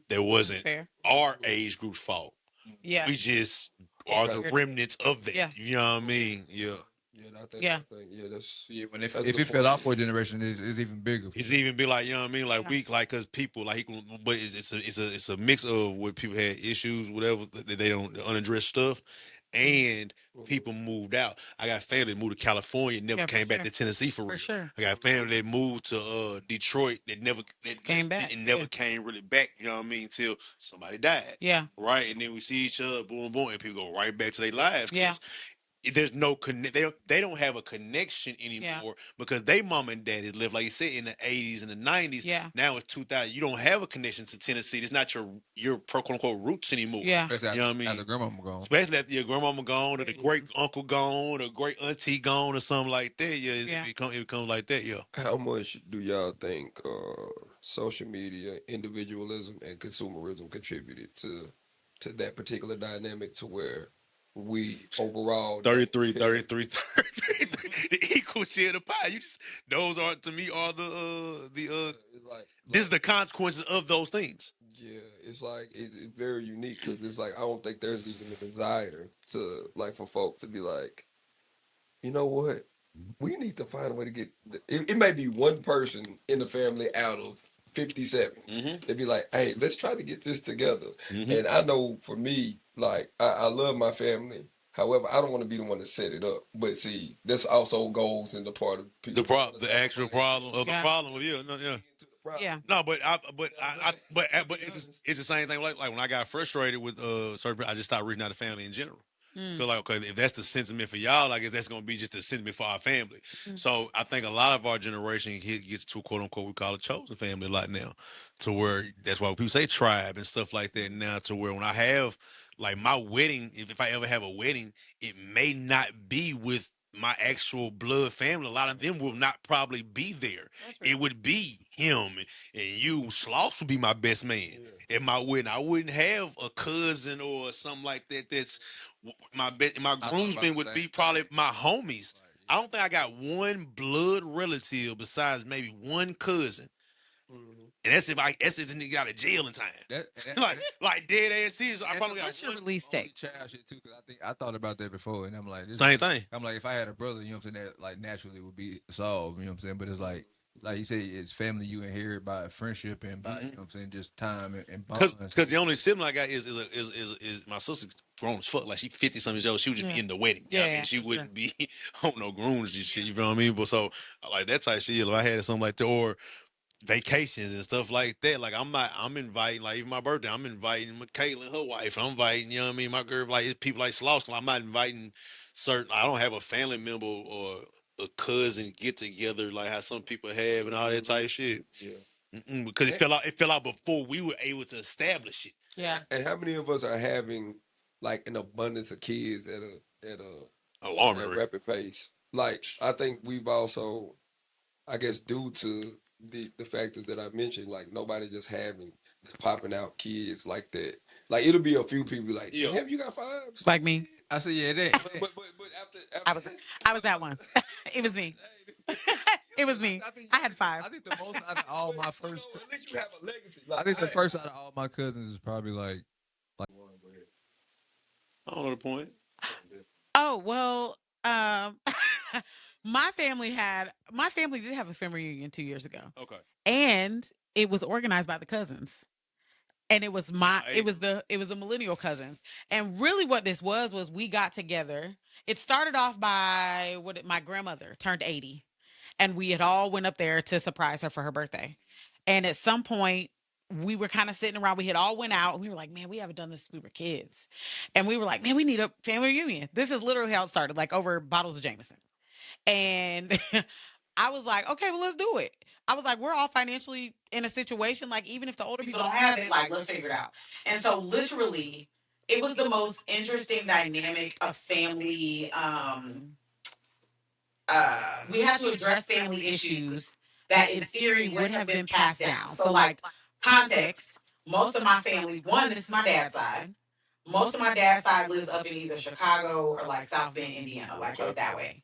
There wasn't our age group's fault. Yeah, we just are the remnants of that. Yeah. You know what I mean? Yeah. I think that's if it fell off for a generation, it's even bigger. It's even be like, you know what I mean? Like we like because people like, but it's a mix of what people had issues, whatever that they don't unaddressed stuff, and people moved out. I got family that moved to California, never came back to Tennessee for real. For sure. I got family that moved to Detroit that never came back. It never came really back. You know what I mean? Till somebody died. Yeah. Right, and then we see each other, boom, boom, and people go right back to their lives. Yeah. There's no they don't have a connection anymore because they mom and daddy lived, like you said, in the 80s and the 90s. Yeah. Now it's 2000. You don't have a connection to Tennessee. It's not your quote unquote roots anymore. Yeah. You know what I mean? After grandmama gone. Especially after your grandmama gone or the great uncle gone or great auntie gone or something like that. Yeah. It becomes like that. Yeah. How much do y'all think social media, individualism, and consumerism contributed to that particular dynamic to where we overall 33 the equal share of the pie. Those are to me are this is the consequences of those things. Yeah, it's like it's very unique because it's like I don't think there's even a desire to like for folks to be like, you know what, we need to find a way to get. It may be one person in the family out of 57. They'd be like, hey, let's try to get this together. And I know for me, like I love my family. However, I don't want to be the one to set it up. But see, this also goes into part of people. The actual problem of the problem with you. No, yeah. Yeah. No, but it's the same thing. Like when I got frustrated with certain, I just stopped reaching out to family in general. Feel like, okay, if that's the sentiment for y'all, I guess that's gonna be just the sentiment for our family. So I think a lot of our generation gets to quote unquote we call it chosen family a lot now, to where that's why people say tribe and stuff like that now. To where when I have like my wedding, if I ever have a wedding, it may not be with my actual blood family, a lot of them will not probably be there. It would be him and you. Sloss would be my best man at my wedding. I wouldn't have a cousin or something like that. That's my groomsmen would be probably my homies. I don't think I got one blood relative besides maybe one cousin. And that's if the nigga got out of jail in time. Like dead ass serious. I probably got one release date. Child shit too, because I thought about that before, and I'm like, same thing. I'm like, if I had a brother, you know what I'm saying, that like naturally would be solved, you know what I'm saying. But it's like you say, it's family you inherit by friendship and by you know what I'm saying, just time and bonds. Because the only sibling I got is my sister grown as fuck. Like she 50 something years old. She would just be in the wedding. Yeah, I mean, she wouldn't be on no grooms and shit. You know what I mean? But so like that type of shit. If I had something like that, or vacations and stuff like that. Like I'm inviting, like even my birthday, I'm inviting Michaela and her wife. I'm inviting, you know what I mean, my girl, like it's people like Sloss. I'm not inviting certain. I don't have a family member or a cousin get together like how some people have and all that type of shit. Yeah. Because it fell out before we were able to establish it. Yeah. And how many of us are having like an abundance of kids at a alarming rapid pace? Like I think we've also, I guess, due to the factors that I mentioned, like nobody just popping out kids like that. Like it'll be a few people like, have you got 5? Like me. I said, yeah, that. But after I was that one. It was me. It was me. I had 5. I think the most out of all my first. At least you have a legacy. I think the first out of all my cousins is probably like. I don't know the point. Oh well, my family did have a family reunion 2 years ago. Okay. And it was organized by the cousins. And it was the millennial cousins. And really what this was we got together. It started off by my grandmother turned 80. And we had all went up there to surprise her for her birthday. And at some point we were kind of sitting around. We had all went out and we were like, man, we haven't done this since we were kids. And we were like, man, we need a family reunion. This is literally how it started, like over bottles of Jameson. And I was like, okay, well, let's do it. I was like, we're all financially in a situation, like even if the older people don't have it, like let's figure it out. And so literally it was the most interesting dynamic of family. We had to address family issues that in theory would have been passed down. So like context, most of my family, this is my dad's side. Most of my dad's side lives up in either Chicago or like South Bend, Indiana, like that way.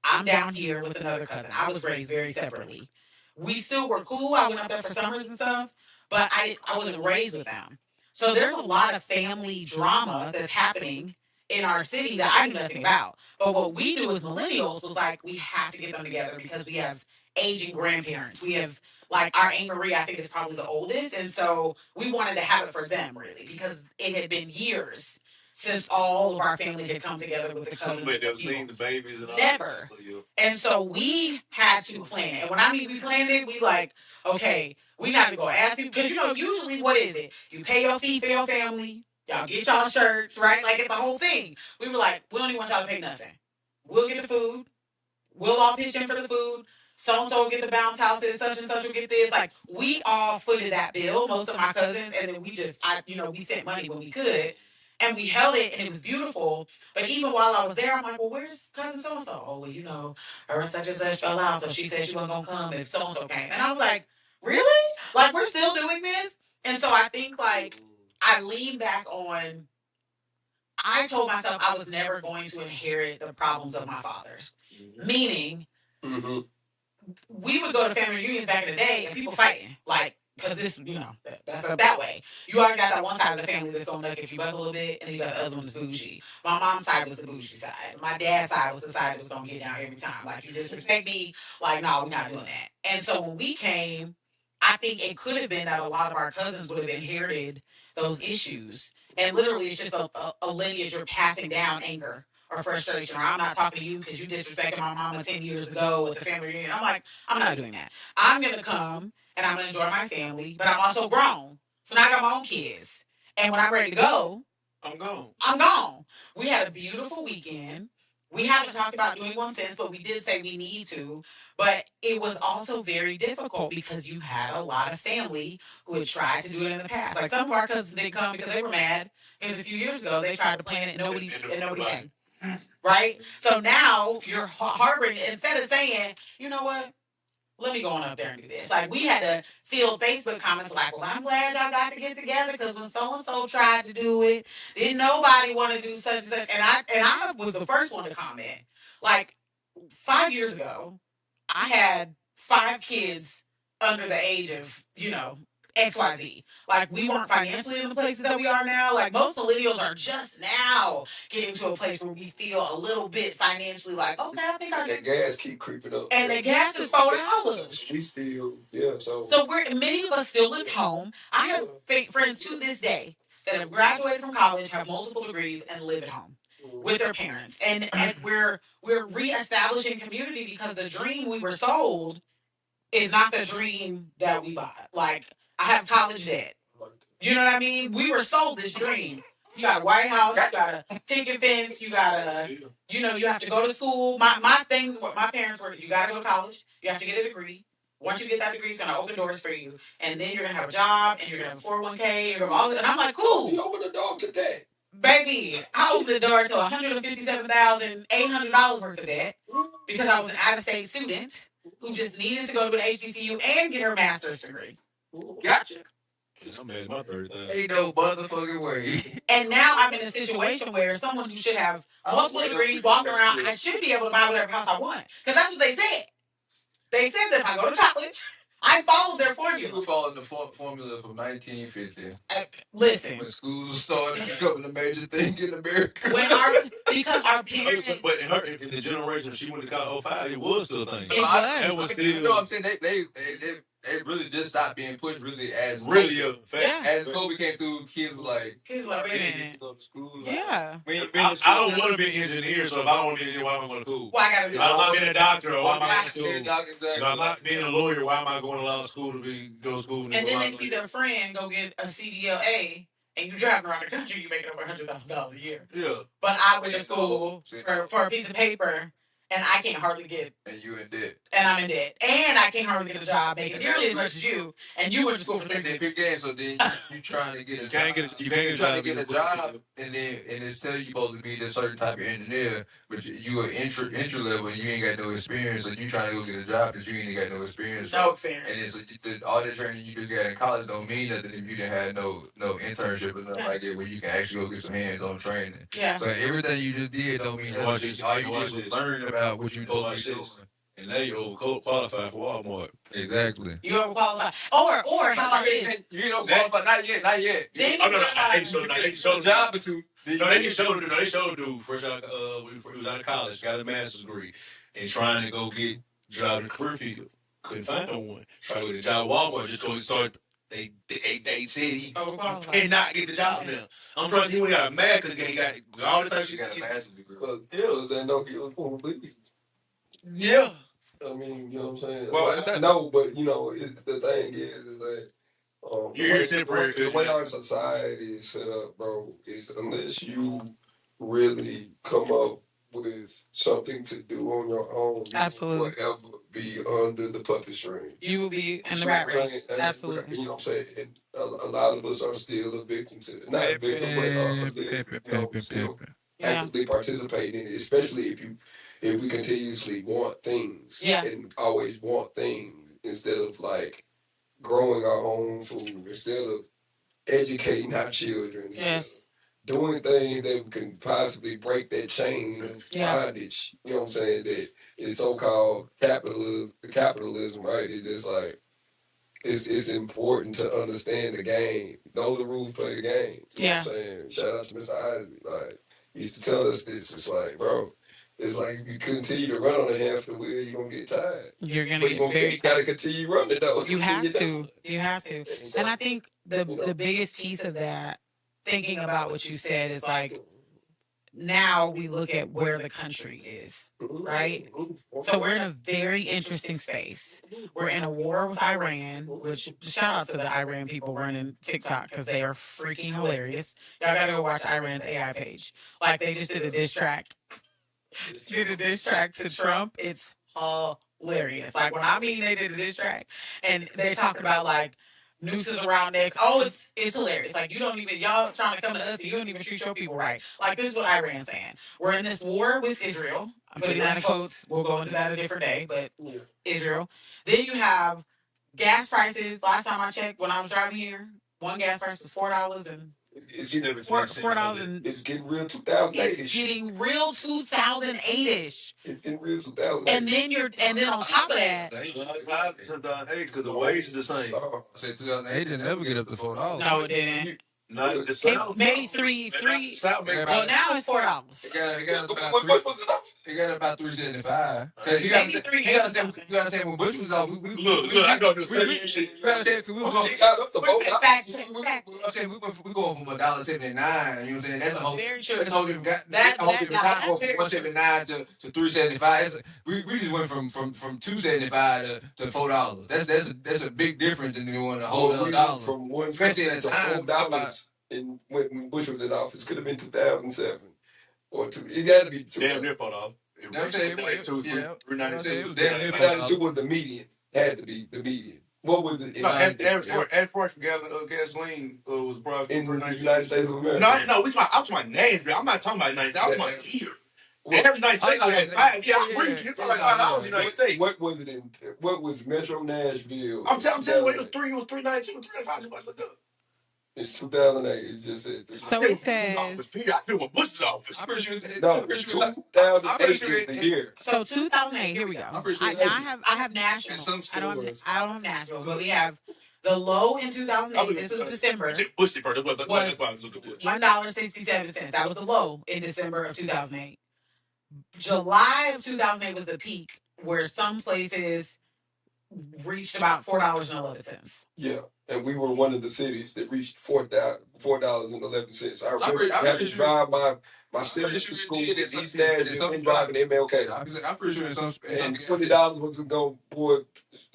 I'm down here with another cousin. I was raised very separately. We still were cool. I went up there for summers and stuff, but I wasn't raised with them. So there's a lot of family drama that's happening in our city that I knew nothing about. But what we knew as millennials was like, we have to get them together because we have aging grandparents. We have like our Aunt Marie, I think is probably the oldest. And so we wanted to have it for them really because it had been years since all of our family had come together with the cousins. But never seen the babies and all never. That stuff, And so we had to plan. And when I mean we planned it, we like, okay, we're not even going to ask people. Because, usually what is it? You pay your fee for your family. Y'all get y'all shirts, right? Like, it's a whole thing. We were like, we don't even want y'all to pay nothing. We'll get the food. We'll all pitch in for the food. So-and-so will get the bounce houses. Such and such will get this. Like, we all footed that bill, most of my cousins. And then we sent money when we could. And we held it, and it was beautiful. But even while I was there, I'm like, well, where's cousin so-and-so? Oh, well, her and such fell out, so she said she wasn't going to come if so-and-so came. And I was like, really? Like, we're still doing this? And so I think, like, I lean back on, I told myself I was never going to inherit the problems of my fathers. Meaning, we would go to family reunions back in the day, and people fighting. Like, because this, that's up that way. You already got that one side of the family that's going to look if you buck a little bit, and you got the other one that's bougie. My mom's side was the bougie side. My dad's side was the side that was going to get down every time. Like, you disrespect me, like, no, we're not doing that. And so when we came, I think it could have been that a lot of our cousins would have inherited those issues. And literally, it's just a lineage you're passing down anger or frustration. Or I'm not talking to you because you disrespected my mama 10 years ago with the family reunion. I'm like, I'm not doing that. I'm going to come and I'm going to enjoy my family, but I'm also grown. So now I got my own kids. And when I'm ready to go, I'm gone. I'm gone. We had a beautiful weekend. We haven't talked about doing one since, but we did say we need to. But it was also very difficult because you had a lot of family who had tried to do it in the past. Like some of our cousins didn't come because they were mad. Because a few years ago they tried to plan it and nobody came. right? So now you're harboring, instead of saying, you know what? Let me go on up there and do this. Like, we had to field Facebook comments like, well, I'm glad y'all got to get together because when so-and-so tried to do it, didn't nobody want to do such and such. And I was the first one to comment. Like, 5 years ago, I had 5 kids under the age of, XYZ. Like, we weren't financially in the places that we are now. Like, most millennials are just now getting to a place where we feel a little bit financially like, okay, I think I That can. gas keep creeping up. And the gas is $4. We still, yeah. So many of us still live at home. I have friends to this day that have graduated from college, have multiple degrees, and live at home with their parents. And we're reestablishing community because the dream we were sold is not the dream that we bought. Like, I have college debt. You know what I mean? We were sold this dream. You got a White House, you got a picket fence, you got a, you have to go to school. My things, what my parents were, you got to go to college, you have to get a degree. Once you get that degree, it's going to open doors for you. And then you're going to have a job, and you're going to have a 401k, and all that. And I'm like, cool. You open the door to that. Baby, I opened the door to $157,800 worth of debt because I was an out-of-state student who just needed to go to an HBCU and get her master's degree. Gotcha. I made my 30,000. Ain't no motherfucking way. And now I'm in a situation where someone who should have multiple degrees walking around, I should be able to buy whatever house I want. Because that's what they said. They said that if I go to college, I followed their formula. You were following the formula from 1950. Listen. When schools started becoming a major thing in America. Because our parents. But in the generation she went to college 05, it was still a thing. It was. You know what I'm saying? They really just stopped being pushed really as really a fact. As COVID came through, kids were like, wait a minute. Go to school. Like, yeah. I don't want to be an engineer, so if I don't want to be an engineer, why am I going to school? Why I gotta do I'm not being a doctor, or why am I going to school? Exactly. I'm not being a lawyer, why am I going to law school to go to school? And then they see their friend go get a CDLA, and you drive around the country, you making over $100,000 a year. Yeah. But I went to school for a piece of paper, and I can't hardly get. And you in debt. And I'm in debt. And I can't hardly get a job making nearly as much as you. And you went to school for 3 years. So then you trying to get a job. You can't get a job. And it's still you supposed to be this certain type of engineer, but you are entry level and you ain't got no experience. So you trying to go get a job that you ain't got no experience. No experience. And then so all that training you just got in college don't mean nothing if you didn't have no internship or nothing like that where you can actually go get some hands-on training. Yeah. So everything you just did don't mean nothing. All you did was learn about what you supposed to be doing. And now you're overqualified for Walmart. Exactly. You overqualified. Or how about this? You don't qualify. Not yet. Then they showed job or two. They showed dude fresh out he was out of college, got a master's degree, and trying to go get a job in the career field. Couldn't find one. Trying to get a job at Walmart just because he started. They said he cannot get the job now. I'm trying to see when he got mad because he got all the time. He got a master's degree. Well, they know he was going to leave. Yeah. I mean, you know what I'm saying? Well, no, but the thing is that the way our society is set up, bro, is unless you really come up with something to do on your own, absolutely, you will forever be under the puppet string. You will be in the rat race. Absolutely. You know what I'm saying? And a lot of us are still a victim to it. Not a victim, but still actively participating in it, especially if we continuously want things and always want things instead of like growing our own food, instead of educating our children, doing things that can possibly break that chain of bondage. You know what I'm saying? That is so-called capitalism, right? It's just like it's important to understand the game. Know the rules, play the game. You know what I'm saying? Shout out to Mr. Isaac. Like, he used to tell us this. It's like, bro, it's like if you continue to run on the hamster wheel, you're going to get tired. You're going to get very tired. You got to continue running, though. You have to. You have to. And I think the biggest piece of that, thinking about what you said, is like, now we look at where the country is, right? So we're in a very interesting space. We're in a war with Iran, which shout out to the Iran people running TikTok because they are freaking hilarious. Y'all gotta go watch Iran's AI page. Like, they just did a diss track. To Trump. It's hilarious. Like, when I mean they did a diss track, and they talked about like, nooses around necks. Oh, it's hilarious. Like, you don't even, y'all trying to come to us and you don't even treat your people right. Like, this is what Iran's saying. We're in this war with Israel. I'm putting that in quotes. We'll go into that a different day, but Israel. Then you have gas prices. Last time I checked, when I was driving here, one gas price was $4 and It's getting $4 and it's getting real 2008ish. It's getting real 2008ish. It's getting real 2008. And then on top of that, because the wage is the same. I said 2008 didn't ever get up to $4. no, it didn't. Not the South. Maybe three. Well, now it's $4. It got about $3.75. You gotta say when Bush was off. I got the same shit. You gotta say because we was He got up the boat. I'm saying we going from $1.79. You know what I'm saying? That's a whole. Very true. That's a whole different. That's a whole different time. From $1.79 to $3.75. We just went from $2.75 to $4. That's a big difference in doing a whole other dollar. From one Especially in to the time. $4 when Bush was in office. Could have been 2007 or two. It got to be damn near $4. I'm saying it was the median. Had to be the median. What was it? Average price for gallon of gasoline was probably in the United States of America. No, I'm talking about Nashville. I'm not talking about 90. I was talking about here. Average United States like $5. United States. What was it in? What was Metro Nashville? I'm telling you, it was $3.92, $3.95. Look up. It's 2008. It's just it. So it says. I feel my Bush's office. I'm pretty sure. No, 2008 is the year. So 2008. Here we go. I have Nashville. I don't have Nashville, but we have the low in 2008. This was December. Was $1.67. That was the low in December of 2008. July of 2008 was the peak, where some places reached about $4.11. Yeah, and we were one of the cities that reached $4.11. I remember having to drive my siblings to school in East Nashville and driving MLK. I'm pretty sure and $20 was going, boy,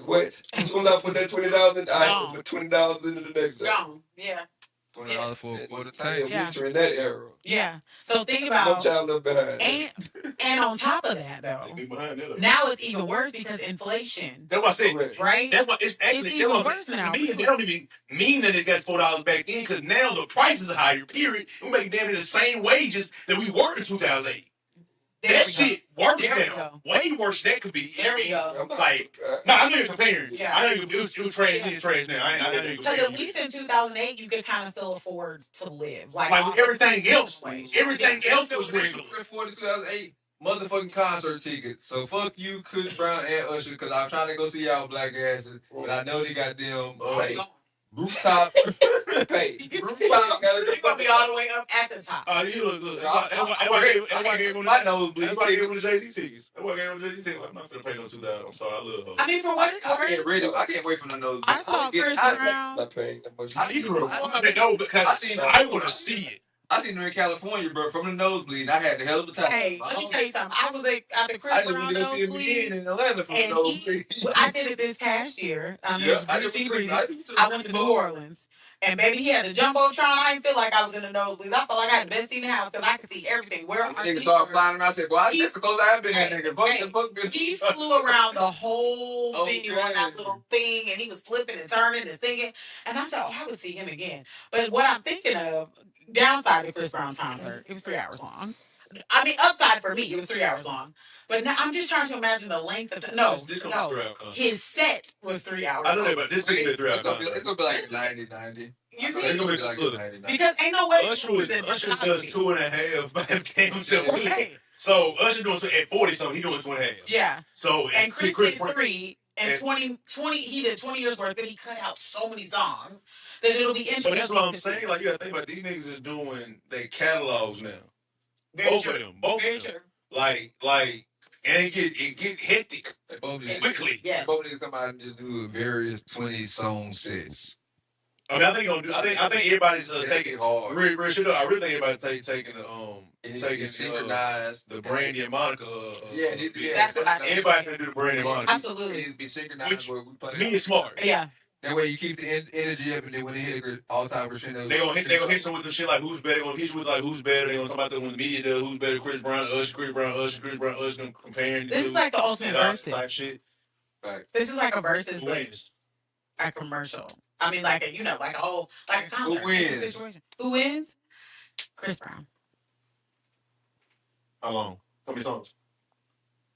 what? As soon as I put that $20 in, I put $20 into the next day. Gone. Yeah. $20 for the time. Yeah, we were in that era. Yeah. So think about. No child left behind. And on top of that, though, now it's even worse because inflation. That's what I said. Right? That's what it's actually even worse now. They don't even mean that it got $4 back then, because now the prices are higher, period. We make damn near the same wages that we were in 2008. That shit worse now. Way worse than that could be. There we go. Like, no, I'm not even comparing. Yeah. I know it was trash. It's trash now. I know you because at least in 2008, you could kind of still afford to live. Like everything else. Everything else was regular. Before 2008. Motherfucking concert tickets. So fuck you, Chris Brown and Usher, because I'm trying to go see y'all black asses, but I know they got them rooftop. Hey, rooftop. You're gonna be all the way up at the top. Look. That's why I gave him the Jay-Z tickets. That's why I gave him the Jay-Z tickets. I'm not gonna pay no $2,000. I'm sorry, I love her. I mean, for what it's worth. I can't wait for the nose. I saw Chris Brown. Not paying that much. I because I want to see it. I seen her in California, bro, from the nosebleed. I had the hell of a time. Hey, let me tell you something. I was at the Chris Brown nosebleed in Atlanta from the nosebleed. I did it this past year. I went to New Orleans. And baby, he had the jumbotron. I didn't feel like I was in the nosebleeds. I felt like I had the best seat in the house because I could see everything. Where our niggas started flying around. I said, "Well, that's the closest I've been that nigga." He flew around the whole venue on that little thing, and he was flipping and turning and singing. And I said, "Oh, I would see him again." But what I'm thinking of, downside to Chris Brown's concert, it was 3 hours long. I mean, upside for me, it was 3 hours long. But now I'm just trying to imagine the length of his set was 3 hours. I know that, but this thing been 3 hours. It's gonna be like 90. You see? It's gonna be like 90. Because ain't no way Usher does 2.5 by himself. So Usher doing at 40 something, he doing 2.5. Yeah. So and Chris did 3 and 20 he did 20 years worth, but he cut out so many songs that it'll be interesting. But that's what I'm saying. Like, you gotta think about these niggas is doing their catalogs now. Both of them. Like, and it get hectic quickly. Yes. Both niggas come out and just do various 20 song sets. I mean, I think everybody's taking hard. Real shit. I really think everybody's taking the Brandy and Monica. That's what I think. Everybody can do the Brandy and Monica. Absolutely. It'd be synchronized. To me, it's smart. Yeah. That way you keep the energy up, and then when they hit it all time crescendo, they gonna hit some with the shit like who's better. They gonna hit you with like who's better. They gonna talk about when the media does who's better. Chris Brown, Usher, comparing. This is like the ultimate versus type shit. Right. This is like a versus, but a commercial. I mean, like a whole a concert. Who wins? Situation. Who wins? Chris Brown. How long? How many songs?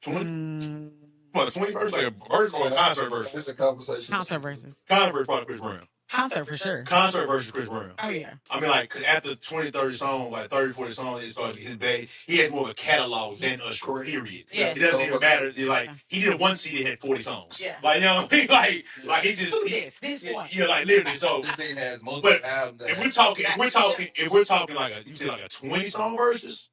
20? What, 20 verses? Like a verse or a concert version? It's a conversation. Concert verses. Concert verse probably Chris Brown. Concert for sure. Concert versus Chris Brown. Oh yeah. I mean, like, cause after 20, 30 songs, like 30, 40 songs, it starts his bag. He has more of a catalog than Usher. Period. Yes. It doesn't even matter. Like he did a one CD that had 40 songs. Yeah. Like you know what I mean? Like he just this one. Yeah, like literally. So This thing has multiple albums. if we're talking like you said like a 20 song versus.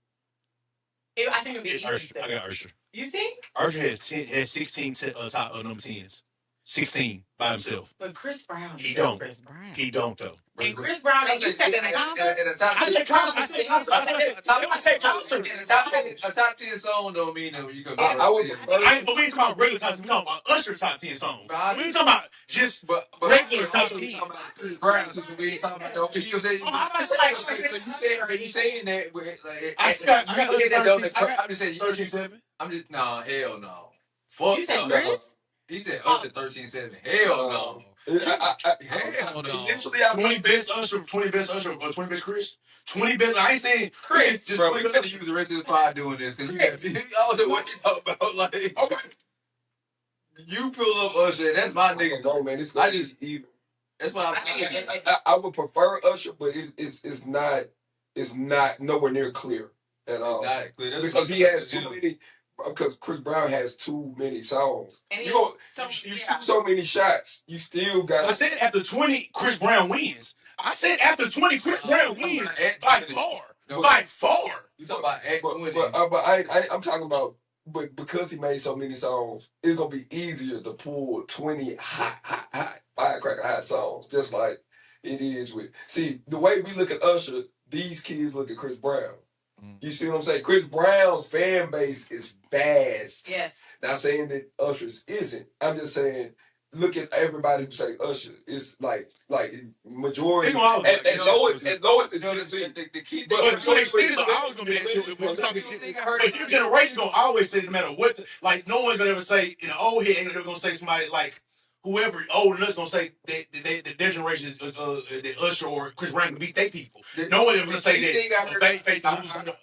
I think it'd be Usher. I got Usher. You think? Usher has 16 top number 10s. 16 by himself. But Chris Brown. He don't. Chris Brown. He don't though. And Chris Brown, and you said in a concert. In a top I said concert. A top 10 song don't mean that when you come. I ain't believe about regular top 10. We talking about Usher top 10 songs. We ain't talking about just regular top 10. Chris Brown, we ain't talking about. You saying that? I'm just saying 13-7. I'm just hell no. Fuck you said no. Chris? He said Usher 13-7. Hell no. Hell no. Literally, 20 best Usher, 20 best Usher, or 20 best Chris. 20 best. I ain't saying Chris. Just bro, we gotta use the rest of this pod doing this because I don't know what you talking about. Like, okay, you pull up Usher, that's my nigga. No, man, it's gonna be even. That's what I'm saying. I would prefer Usher, but it's not nowhere near clear at all. Not clear. Because he has too many. Because Chris Brown has too many songs. And you shoot so many shots. You still got. I said after 20, Chris Brown wins. I said after 20, Chris Brown wins by far. By far. You talking about Act 20? But I'm talking about. But because he made so many songs, it's gonna be easier to pull 20 hot firecracker hot songs, just like it is with. See, the way we look at Usher, these kids look at Chris Brown. You see what I'm saying? Chris Brown's fan base is vast. Yes. Not saying that Usher's isn't. I'm just saying, look at everybody who say Usher. It's like majority. And lowest is the key thing. But to an extent, so I was gonna be into it. But your generation gonna always say no matter what. Like no one's gonna ever say in an old head ain't gonna say somebody like. Whoever old than us gonna say that their generation is that Usher or Chris Brown can beat their people. No one ever gonna say that.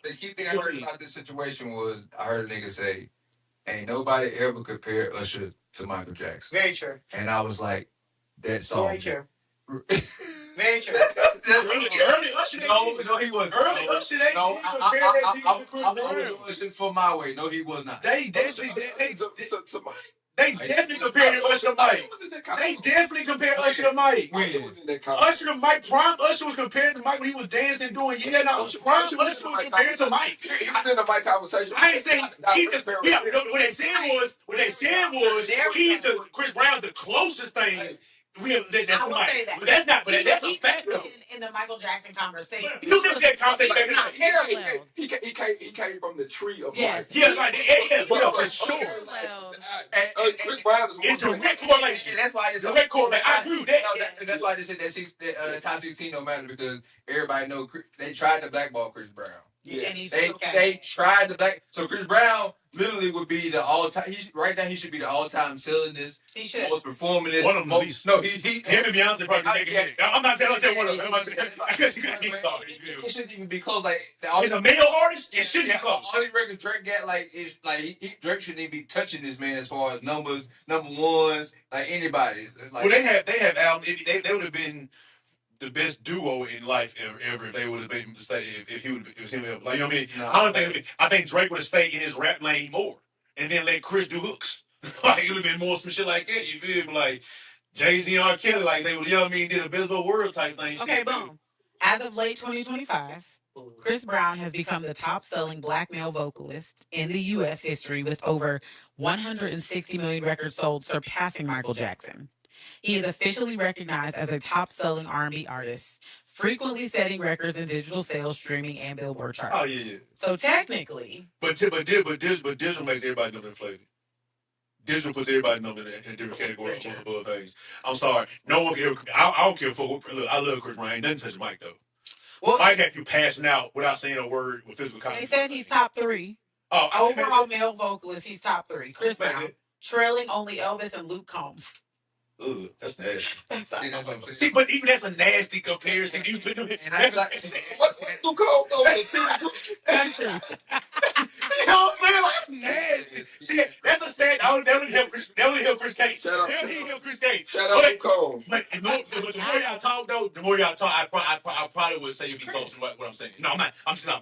The key thing I heard about this situation was I heard a nigga say, "Ain't nobody ever compared Usher to Michael Jackson." Very true. And I was like, "That song." Very true. Very true. Early Usher, no, he wasn't. Early Usher, they compared that nigga to Chris Brown. I'm Usher for my way. No, he was not. They definitely compared Usher to Mike. They definitely compared Usher to Mike. Usher to Mike. Prime Usher was compared to Mike when he was dancing doing Prime Usher was compared to Mike. He was in the Mike conversation. I ain't saying he's the. What they said was he's the Chris Brown the closest thing. That's I will say that. But that's not. But that's a fact though. In the Michael Jackson conversation, you never said conversation back then. He came from the tree of life. Yeah, for sure. And Chris Brown is it's a direct correlation. And that's why I just direct correlation. I agree with that. That's why I just said that the top 16 don't matter because everybody know they tried to blackball Chris Brown. Yes. They tried to black. So Chris Brown literally would be the all time. Right now, he should be the all time sellingest. He should. Most performingest. One of them. Most, no, he. Him and Beyonce probably. I'm not saying one of them. I guess you can't be it shouldn't even be close. Like as a male artist, it shouldn't be close. All these records Drake got Drake shouldn't even be touching this man as far as numbers, number ones, like anybody. Like, well, they have albums. They would have been the best duo in life ever if they would have been if it was him ever. Like you know what I mean? No, I think Drake would have stayed in his rap lane more and then let Chris do hooks. Like it would have been more some shit like that. You feel me? Like Jay-Z and R. Kelly, like they would, you know what I mean, did a best of the world type thing. Okay, boom. As of late 2025, Chris Brown has become the top-selling black male vocalist in the U.S. history with over 160 million records sold, surpassing Michael Jackson. He is officially recognized as a top-selling R&B artist, frequently setting records in digital sales, streaming, and Billboard charts. Oh yeah. So technically, but digital makes everybody know inflated. Digital puts everybody in a different category above things. I'm sorry, no one can ever. I don't care for. Look, I love Chris Brown. Ain't nothing touch Mike though. Well, Mike had you passing out without saying a word with physical contact. They said he's top 3. Oh, overall male vocalist, he's top 3. Chris Brown, trailing only Elvis and Luke Combs. Ugh, that's nasty. See, that's what I'm saying. See, but even that's a nasty comparison. You put them, And I feel like What you call those? Country. You know what I'm saying? Like, that's nasty. See, that's a stand. That would help Chris. That would help Chris Cage. Shout out That to- would help Chris Cage. Shout out to Cole. But the more y'all talk, though, the more y'all talk, I probably would say you'd be close to what I'm saying. No, I'm not. I'm still not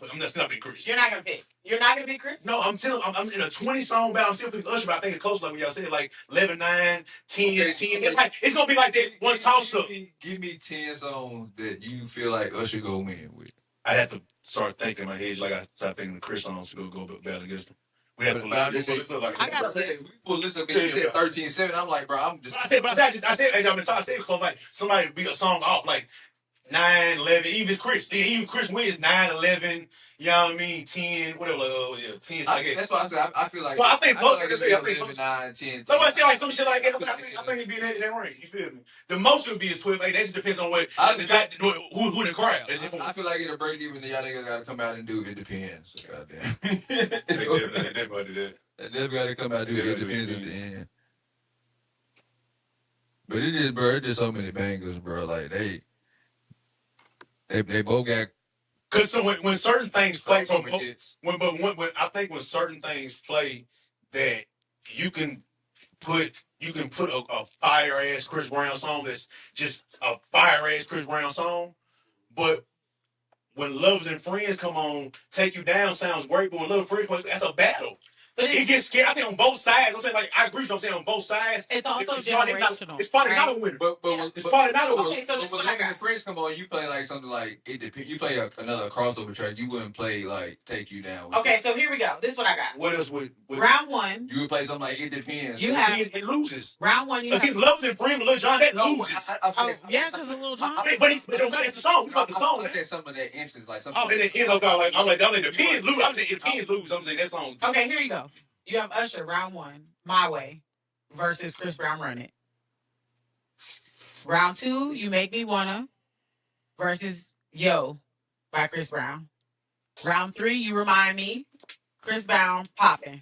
being Chris. You're not gonna pick. You're not gonna pick Chris. No, I'm in a 20-song battle. I'm still picking Usher, but I think it's close like when y'all said like 11, 9, 10, 10. Like, it's gonna be like that one toss up. Give me 10 songs that you feel like Usher go win with. I'd have to start thinking in my head like I start thinking the Chris songs to go battle against them. We have to listen like I got a list. We pull this up and you said 13-7. I'm like, bro, I'm just. I said because like somebody beat a song off like 9, 11, even Chris wins 9, 11, you know what I mean, 10, whatever, 10 like that. That's why I feel like. Well, I think most of it's this, I think 11, 9, 10. somebody say like some shit like that. I think it'd be in that range. You feel me? The most would be a 12. That just depends on what who the crowd. I feel like it'll break even. Y'all niggas gotta come out and do It Depends. So goddamn. Everybody did that. They gotta come out and do It Depends at the end. But it just so many bangers, bro. Like they both got. Because so when certain things play from hits. when I think when certain things play that you can put a fire ass Chris Brown song that's just a fire ass Chris Brown song, but when Lovers and Friends come on, Take You Down sounds great, but when Love and Friends comes, that's a battle. But it gets scared. I think on both sides. I'm saying like I agree with what I'm saying on both sides. It's also generational. It's probably not a winner. But it's probably not a winner. Okay, so when Lovers and Friends come on, you play like something like It Depends. You play another crossover track. You wouldn't play like Take You Down. Okay, so here we go. This is what I got. What else would round one? You would play something like It Depends. You have it loses. Round one. You against Lovers and Friends, Lil Jon, that loses. Yeah, because of Lil Jon. But it's the song. It's about the song. I said some of that instance, like something. Oh, then it is okay. I'm like, it depends. Lose. I'm saying it depends. Lose. I'm saying that song. Okay, here you go. You have Usher, round one, My Way, versus Chris Brown, Run It. Round two, You Make Me Wanna, versus Yo by Chris Brown. Round three, You Remind Me, Chris Brown, Poppin'.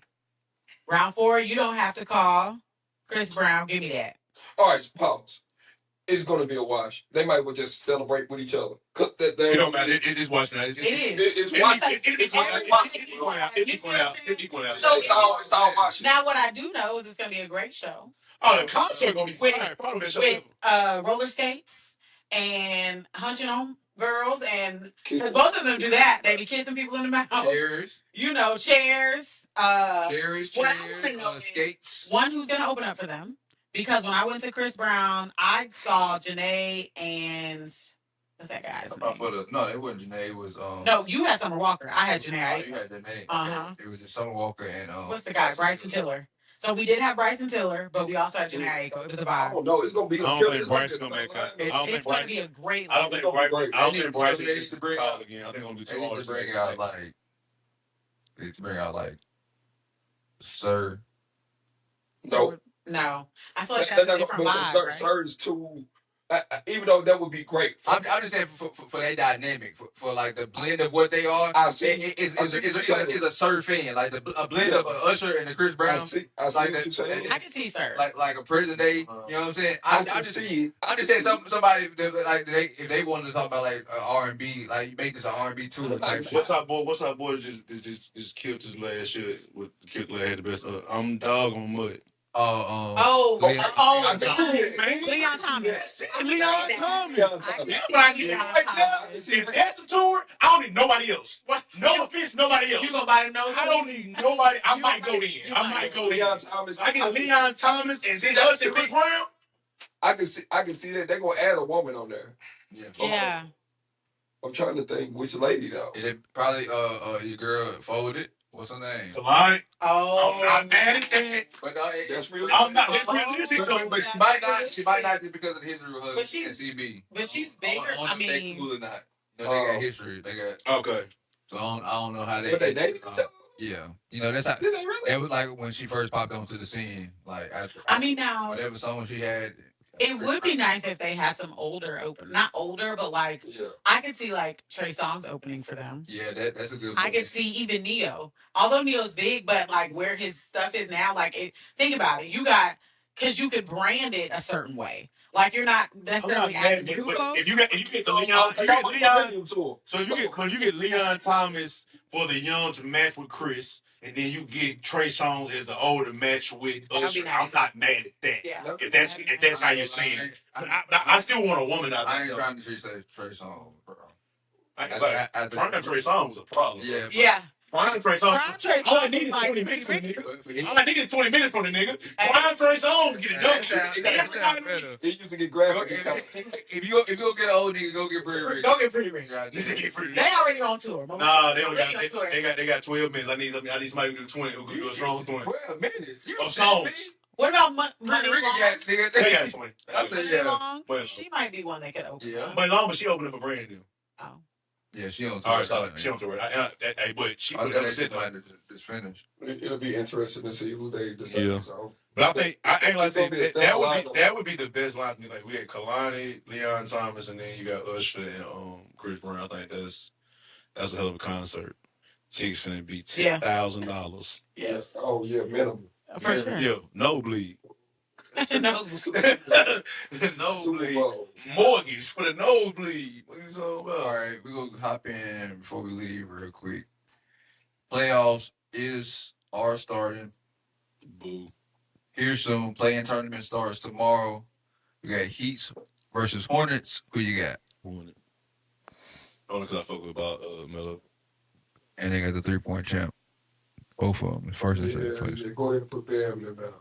Round four, You Don't Have to Call, Chris Brown, Give Me That. All right, pause. It's going to be a wash. They might well just celebrate with each other. Cook that thing. It don't matter. It is watch now. It is. It's wash. It's equal out. So it's all wash. Now what I do know is it's going to be a great show. Oh, the concert going to be fire. Probably the show with roller skates and hunching on girls, and because both of them do that, they be kissing people in the mouth. Chairs. You know, chairs. Chairs, skates. One who's going to open up for them. Because when I went to Chris Brown, I saw Janae and what's that guy's name? No, it wasn't Janae. It was No, you had Summer Walker. I had Janae. Oh, you had Janae. Uh-huh. It was just Summer Walker and what's the guy? Bryson Tiller. So we did have Bryson Tiller, but we also had Janae Aiko. It was a vibe. Oh no, it's gonna be. I don't think Bryce's gonna make it. It's going to be a great. I don't think Bryce needs to bring out again. I think I'm gonna be too hard to bring out like Sir. No, I feel like that's a different vibe, right? Sir is too. Even though that would be great. I'm just saying for that dynamic, for like the blend of what they are. I see. It's a Sir fan, like a blend of Usher and the Chris Brown. I see like what that, you're saying. I can see Sir. Like a present day. You know what I'm saying? I'm just saying somebody like if they wanted to talk about like R&B, like you make this an R&B tour type shit. What's our boy just killed his last shit with Kid had the best. I'm dog on mud. Leon Thomas. Leon Thomas. If that's a tour, I don't need nobody else. No offense, nobody else. You nobody knows. I don't need nobody. I might go there. Leon Thomas. I get Leon Thomas and then us and Chris Brown. I can see that they're gonna add a woman on there. Yeah. I'm trying to think which lady though. Is it probably your girl Folded? What's her name? Kalani. Oh, I'm not mad at that. But no, that's really. I'm not. That's realistic though. But she might not just because of the history of her and CB. But she's bigger. I mean, they cool or not? No, they got history. They got okay. So I don't know how they. But they dated each other. Yeah, you know that's how. Did they really? It was like when she first popped onto the scene. Like I mean now, whatever song she had. It would be nice if they had some not older, but like I could see like Trey Songz opening for them. Yeah, that's a good. I could see even Neo, although Neo's big, but like where his stuff is now, like think about it. You got because you could brand it a certain way. Like you're not necessarily adding new folks. If you get the Leon, so if you get Leon Thomas for the young to match with Chris, and then you get Trey Songz as the older match with Usher, nice. I'm not mad at that. Yeah. If that's how you're saying it, I still want a woman out there. I ain't trying to say Trey Songz, bro. Prime Trey Songz was a problem. Yeah. Prime Trey Songz. All I need is 20 minutes from the nigga. All I need is 20 minutes from the nigga. Prime Trey Songz get it done. It used to get graphic. If you go get an old nigga, go get Pretty Rick. Go get Pretty Rick. They already on tour. Nah, they don't got. They got 12 minutes. I need somebody to do 20 who can do a strong 20. 12 minutes. Of songs. What about Pretty Rick Long? They got 20. Long? But She might be one that could open. Yeah. But long, but she opening for brand new. Oh. Yeah, she on tour. All right, sorry. She on tour. But she put up a sit though. Just finished. It'll be interesting to see who they decide. Yeah. So. But I ain't like say that would be the best line to me. Like we had Kalani, Leon Thomas, and then you got Usher and Chris Brown. I think that's a hell of a concert. Tickets finna be $10,000. Yes. Oh yeah, minimum. For sure. Yeah, nosebleed. Nosebleed. Nosebleed. Mortgage for the nosebleed. What are you talking about? All right, we're going to hop in before we leave real quick. Playoffs are starting. Boo. Here soon. Play-in tournament starts tomorrow. We got Heats versus Hornets. Who you got? Hornets. Only because I fuck with Melo. And they got the 3-point champ. Both of them, first and second place. Yeah, go ahead and put Bam in there.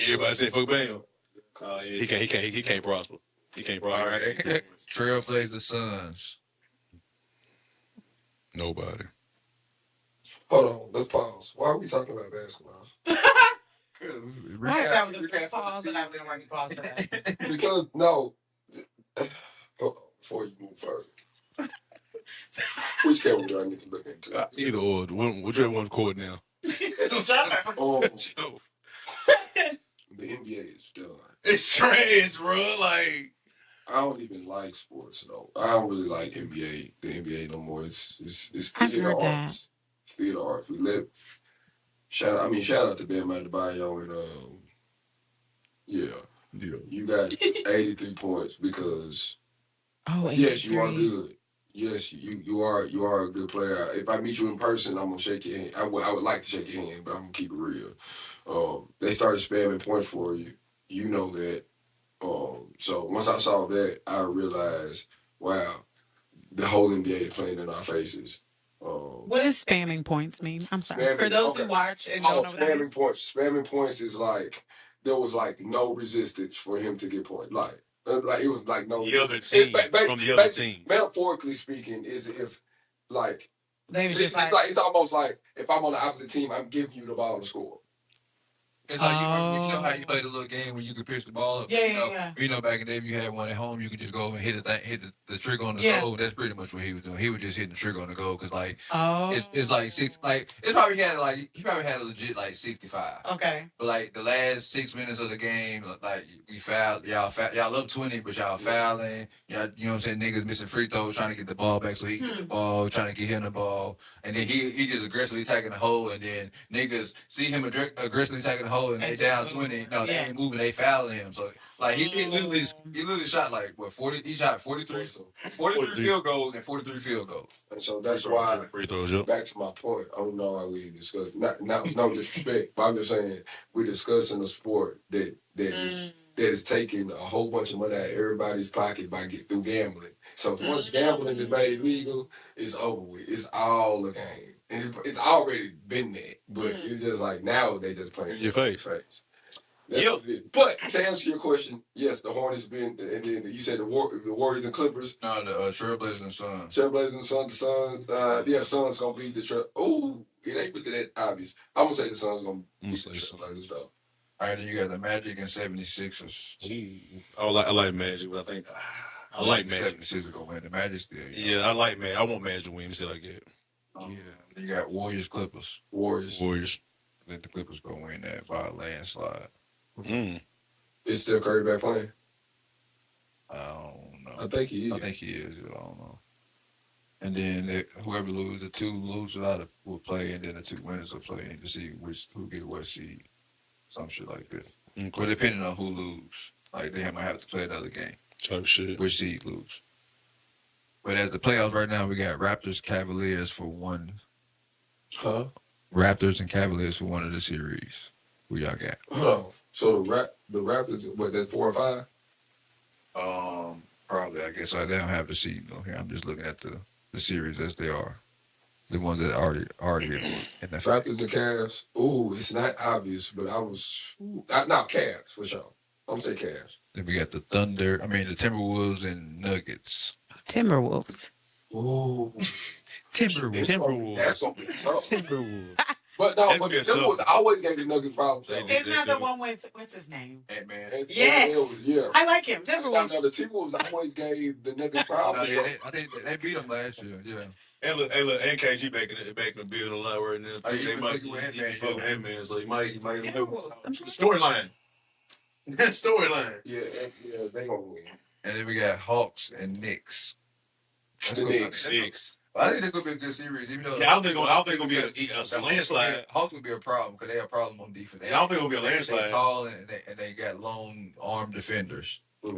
Everybody say fuck Bam. He can't prosper. He can't prosper. All right. Trailblazers Suns. Nobody. Hold on, let's pause. Why are we talking about basketball? That was a great pause, and I didn't want to pause for that. Because no. Hold on, before you move further. Which camera do I need to look into? Either or. Whichever one's caught now. Oh, the NBA is done. It's trash, bro. Like I don't even like sports though. I don't really like the NBA no more. It's theater arts. It's theater arts. We let shout out to Bam Adebayo and you got 83 points because yes, you are good. Yes, you are a good player. If I meet you in person, I'm gonna shake your hand. I would like to shake your hand, but I'm gonna keep it real. They started spamming points for you. You know that. So once I saw that, I realized, wow, the whole NBA is playing in our faces. What does spamming points mean? I'm sorry. For those who watch and don't know what that spamming is. points. Spamming points is like there was like no resistance for him to get points. Like it was like no. The other team from the other team. Metaphorically speaking, is if like it's almost like if I'm on the opposite team, I'm giving you the ball to score. It's like you know how you play the little game where you can pitch the ball up. Yeah. You know, back in the day, if you had one at home, you could just go over and hit the trigger on the goal. That's pretty much what he was doing. He was just hitting the trigger on the goal because it's like six. Like he probably had a legit like 65. Okay. But like the last 6 minutes of the game, like we fouled y'all up 20, but y'all fouling. Y'all, you know what I'm saying? Niggas missing free throws, trying to get the ball back so he can get the ball, trying to get him the ball, and then he just aggressively taking the hole, and then niggas see him aggressively taking the hole. And they down 20. No, they ain't moving. They fouling him. So like he literally shot like what 40. He shot 43 field goals and 43 field goals. And so that's why free throws. Back to my point. I don't know how we discuss. Not no disrespect, but I'm just saying we're discussing a sport that is taking a whole bunch of money out of everybody's pocket through gambling. So once gambling is made legal, it's over with. It's all a game. And it's already been there, but it's just like now they just playing in your face. But to answer your question, yes, the Hornets been, and then you said the Warriors and Clippers. No, the Trailblazers and Suns. Trailblazers and Suns. The Suns gonna beat the Trail. Oh, it ain't with that obvious. I'm gonna say the Suns gonna beat the Trailblazers though. All right, then you got the Magic and 76ers. I like Magic, but I think I like Magic. 76ers gonna win. The Magic still. Yeah, I like Magic. I want Magic to win. Still like that. Yeah. You got Warriors, Clippers. Warriors. I think the Clippers gonna win that by a landslide. Is still Curry back playing? I don't know. I think he is. I don't know. And then whoever loses, the two losers out will play, and then the two winners will play to see who get what seed. Some shit like that. Well, depending on who lose, like they might have to play another game. Type shit. Which seed lose? But as the playoffs right now, we got Raptors, Cavaliers for one. Huh? Raptors and Cavaliers for one of the series. Who y'all got? Oh, so the Raptors, what, that's 4 or 5? Probably. I guess they don't have the seed though. Here, I'm just looking at the series as they are. The ones that already in the Raptors and Cavs. Ooh, it's not obvious, but I was not Cavs for sure. I'm gonna say Cavs. Then we got the the Timberwolves and Nuggets. Timberwolves. Ooh, Timberwolves. That's gonna be tough. Timberwolves. But no, but the Timberwolves always gave the Nuggets problems. Isn't that the one with what's his name? Ant-Man. Yes. Yeah. I like him. No, Timberwolves. the Timberwolves always gave the Nuggets No, problems. yeah, I think they beat them last year. Yeah. And look, NKG back in the building a lot right now. Oh, Too. you They been might fucking with Ant-Man, fuck yeah. Ant-Man, so you might Timberwolves. storyline. Storyline. Yeah, they gonna win. And then we got Hawks and Knicks. The Knicks. I think this gonna be a good series, even though Yeah, I don't think it's gonna be a landslide. Hawks would be a problem because they have a problem on defense. Yeah, I don't think it'll be a They're landslide. tall and they got long arm defenders. Yeah.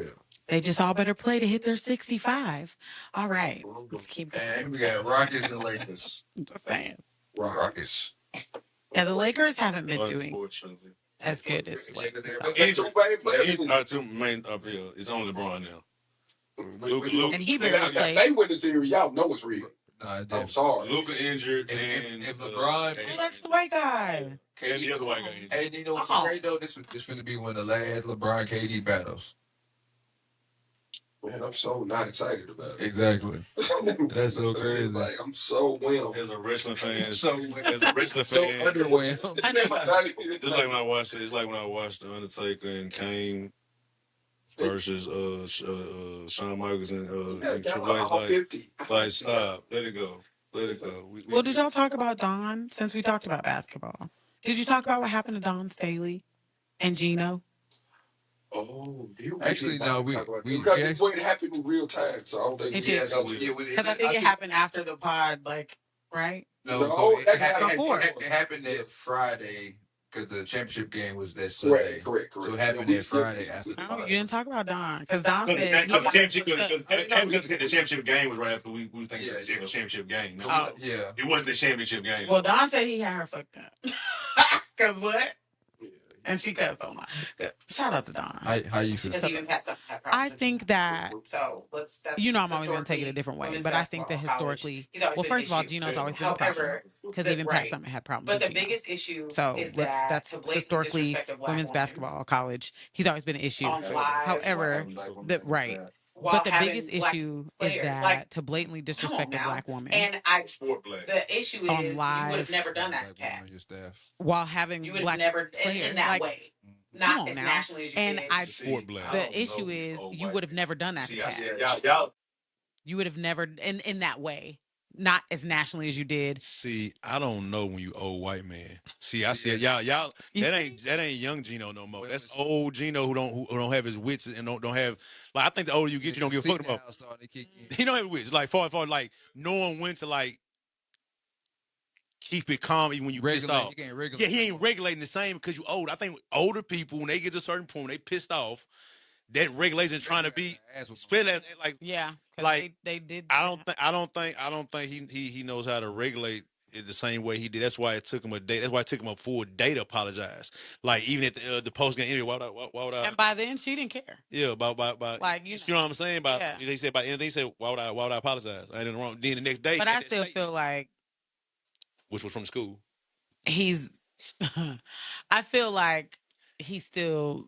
They just all better play to hit their 65. All right. Let's keep going. And we got Rockets and Lakers. Just saying. Rockets. Yeah, the Lakers haven't been doing Unfortunately. as good as Yeah, what. 'cause they're- But they two main players. Two main up here. It's only LeBron now. Luka. And he barely If played. they win the series, y'all know it's real. Nah, it I'm didn't. sorry. Luka injured If and LeBron- Oh, that's the white guy. and the other white guy injured. Hey, you know what's so great though? This finna be one of the last LeBron KD battles. Man, I'm so not excited about it. Exactly. That's so crazy. Like, I'm so whelmed. As a wrestling fan, So as a wrestling so fan, underwhelmed. it's like when I watched it. It's like when I watched The Undertaker and Kane versus Shawn Michaels and Triple H. Like, 50. stop, let it go. Well, did y'all talk about Don since we talked about basketball? Did you talk about what happened to Don Staley and Gino? Oh, Actually, no, because it's what happened in real time, so I don't think It we did. had Because I think it happened after the pod, like, right? No, No, so that happened before. It happened that Friday because the championship game was that Sunday. Correct. So it happened that Friday after the No, pod. you didn't talk about Don. Because Don said... Because the championship game was right after we think Yeah, the championship game. No, Oh. Yeah. it wasn't the championship game. Well, Don said he had her fucked up. Because what? And she cussed on my. Shout out to Don. How you feel? Because even Pat Summitt had I problems. think that, So that's you know, I'm always going to take it a different way. But I think that historically, well, first of all, Gino's always been a problem. However, Because even Pat Summitt had problems but with the Gino. biggest issue So is that's to blatantly historically disrespect a black women's woman basketball, college. He's always been an issue. on live, However, right. while But the having biggest black issue is players. that Like, to blatantly disrespect a now. black woman and Sport black. the issue On is you live. would have never done that to Black woman Pat. on your staff. while having You would have black never players, in that like, way. come Not on as now. nationally as you And did. I- Sport black. the issue is you would have never done that to See, I Pat. said y'all. You would have never in that way, not as nationally as you did. See, I don't know when you old white man. See, I said y'all that ain't young Gino no more. That's old Gino who don't have his wits and don't have, like, I think the older you get, you don't give a fuck about. He don't have wits. Like far like knowing when to like keep it calm even when you pissed off. Yeah, he ain't regulating the same because you old. I think older people, when they get to a certain point, they pissed off. That regulation is trying to be like, Yeah, like, they did. I don't think he knows how to regulate it the same way he did. That's why it took him a day. That's why it took him a full day to apologize. Like even at the post game interview, why would I? And by then she didn't care. Yeah, about Like, you know what I'm saying? About yeah. they said about anything. He said why would I apologize? I ain't wrong. Then the next day, But he I had that still statement, feel like which was from school. he's. I feel like he's still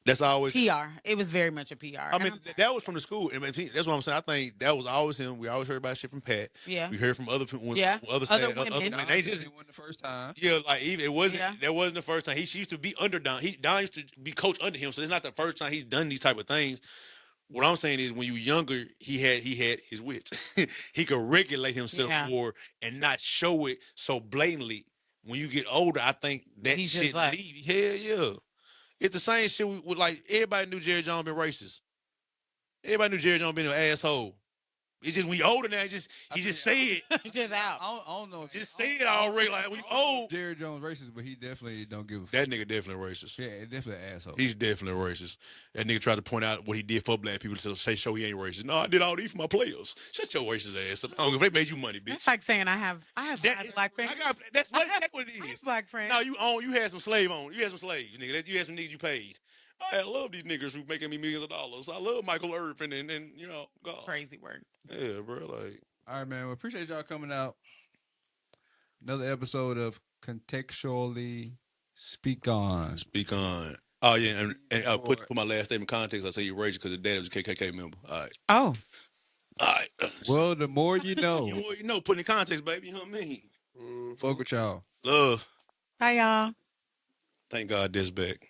That's always PR. It was very much a PR. I mean, that was from the school. I mean, that's what I'm saying. I think that was always him. We always heard about shit from Pat. Yeah. We heard from other people. Yeah. Other women. men. They just won the first time. yeah, like even it wasn't. Yeah. That wasn't the first time. He used to be under Don. Don used to be coached under him. So it's not the first time he's done these type of things. What I'm saying is, when you younger, he had his wits. He could regulate himself more and not show it so blatantly. When you get older, I think that He's shit just like- leave. Hell yeah. It's the same shit with like everybody knew Jerry Jones been racist. Everybody knew Jerry Jones been an asshole. It's just when you older now, he just say it. It's just out. I don't know. Just say it already. Like when you old. Jerry Jones racist, but he definitely don't give a fuck. That nigga definitely racist. Yeah, definitely an asshole. He's definitely racist. That nigga tried to point out what he did for black people to say show he ain't racist. No, I did all these for my players. Shut your racist ass up. I don't give a fuck if they made you money, bitch. It's like saying I have five black friends. That's what it is. I have black friends. No, you had some slave on. You had some slaves, nigga. You had some niggas you paid. I love these niggas who making me millions of dollars. I love Michael Irvin and you know, God. Crazy word. Yeah, bro. Like, all right, man. Well, appreciate y'all coming out. Another episode of Contextually Speak On. Speak On. Oh yeah, and put my last name in context. I say you're racist because the dad was a KKK member. All right. Oh. All right. Well, the more you know. The more you know. Put in context, baby. You know what I mean? Fuck with y'all. Love. Bye, y'all. Thank God this back.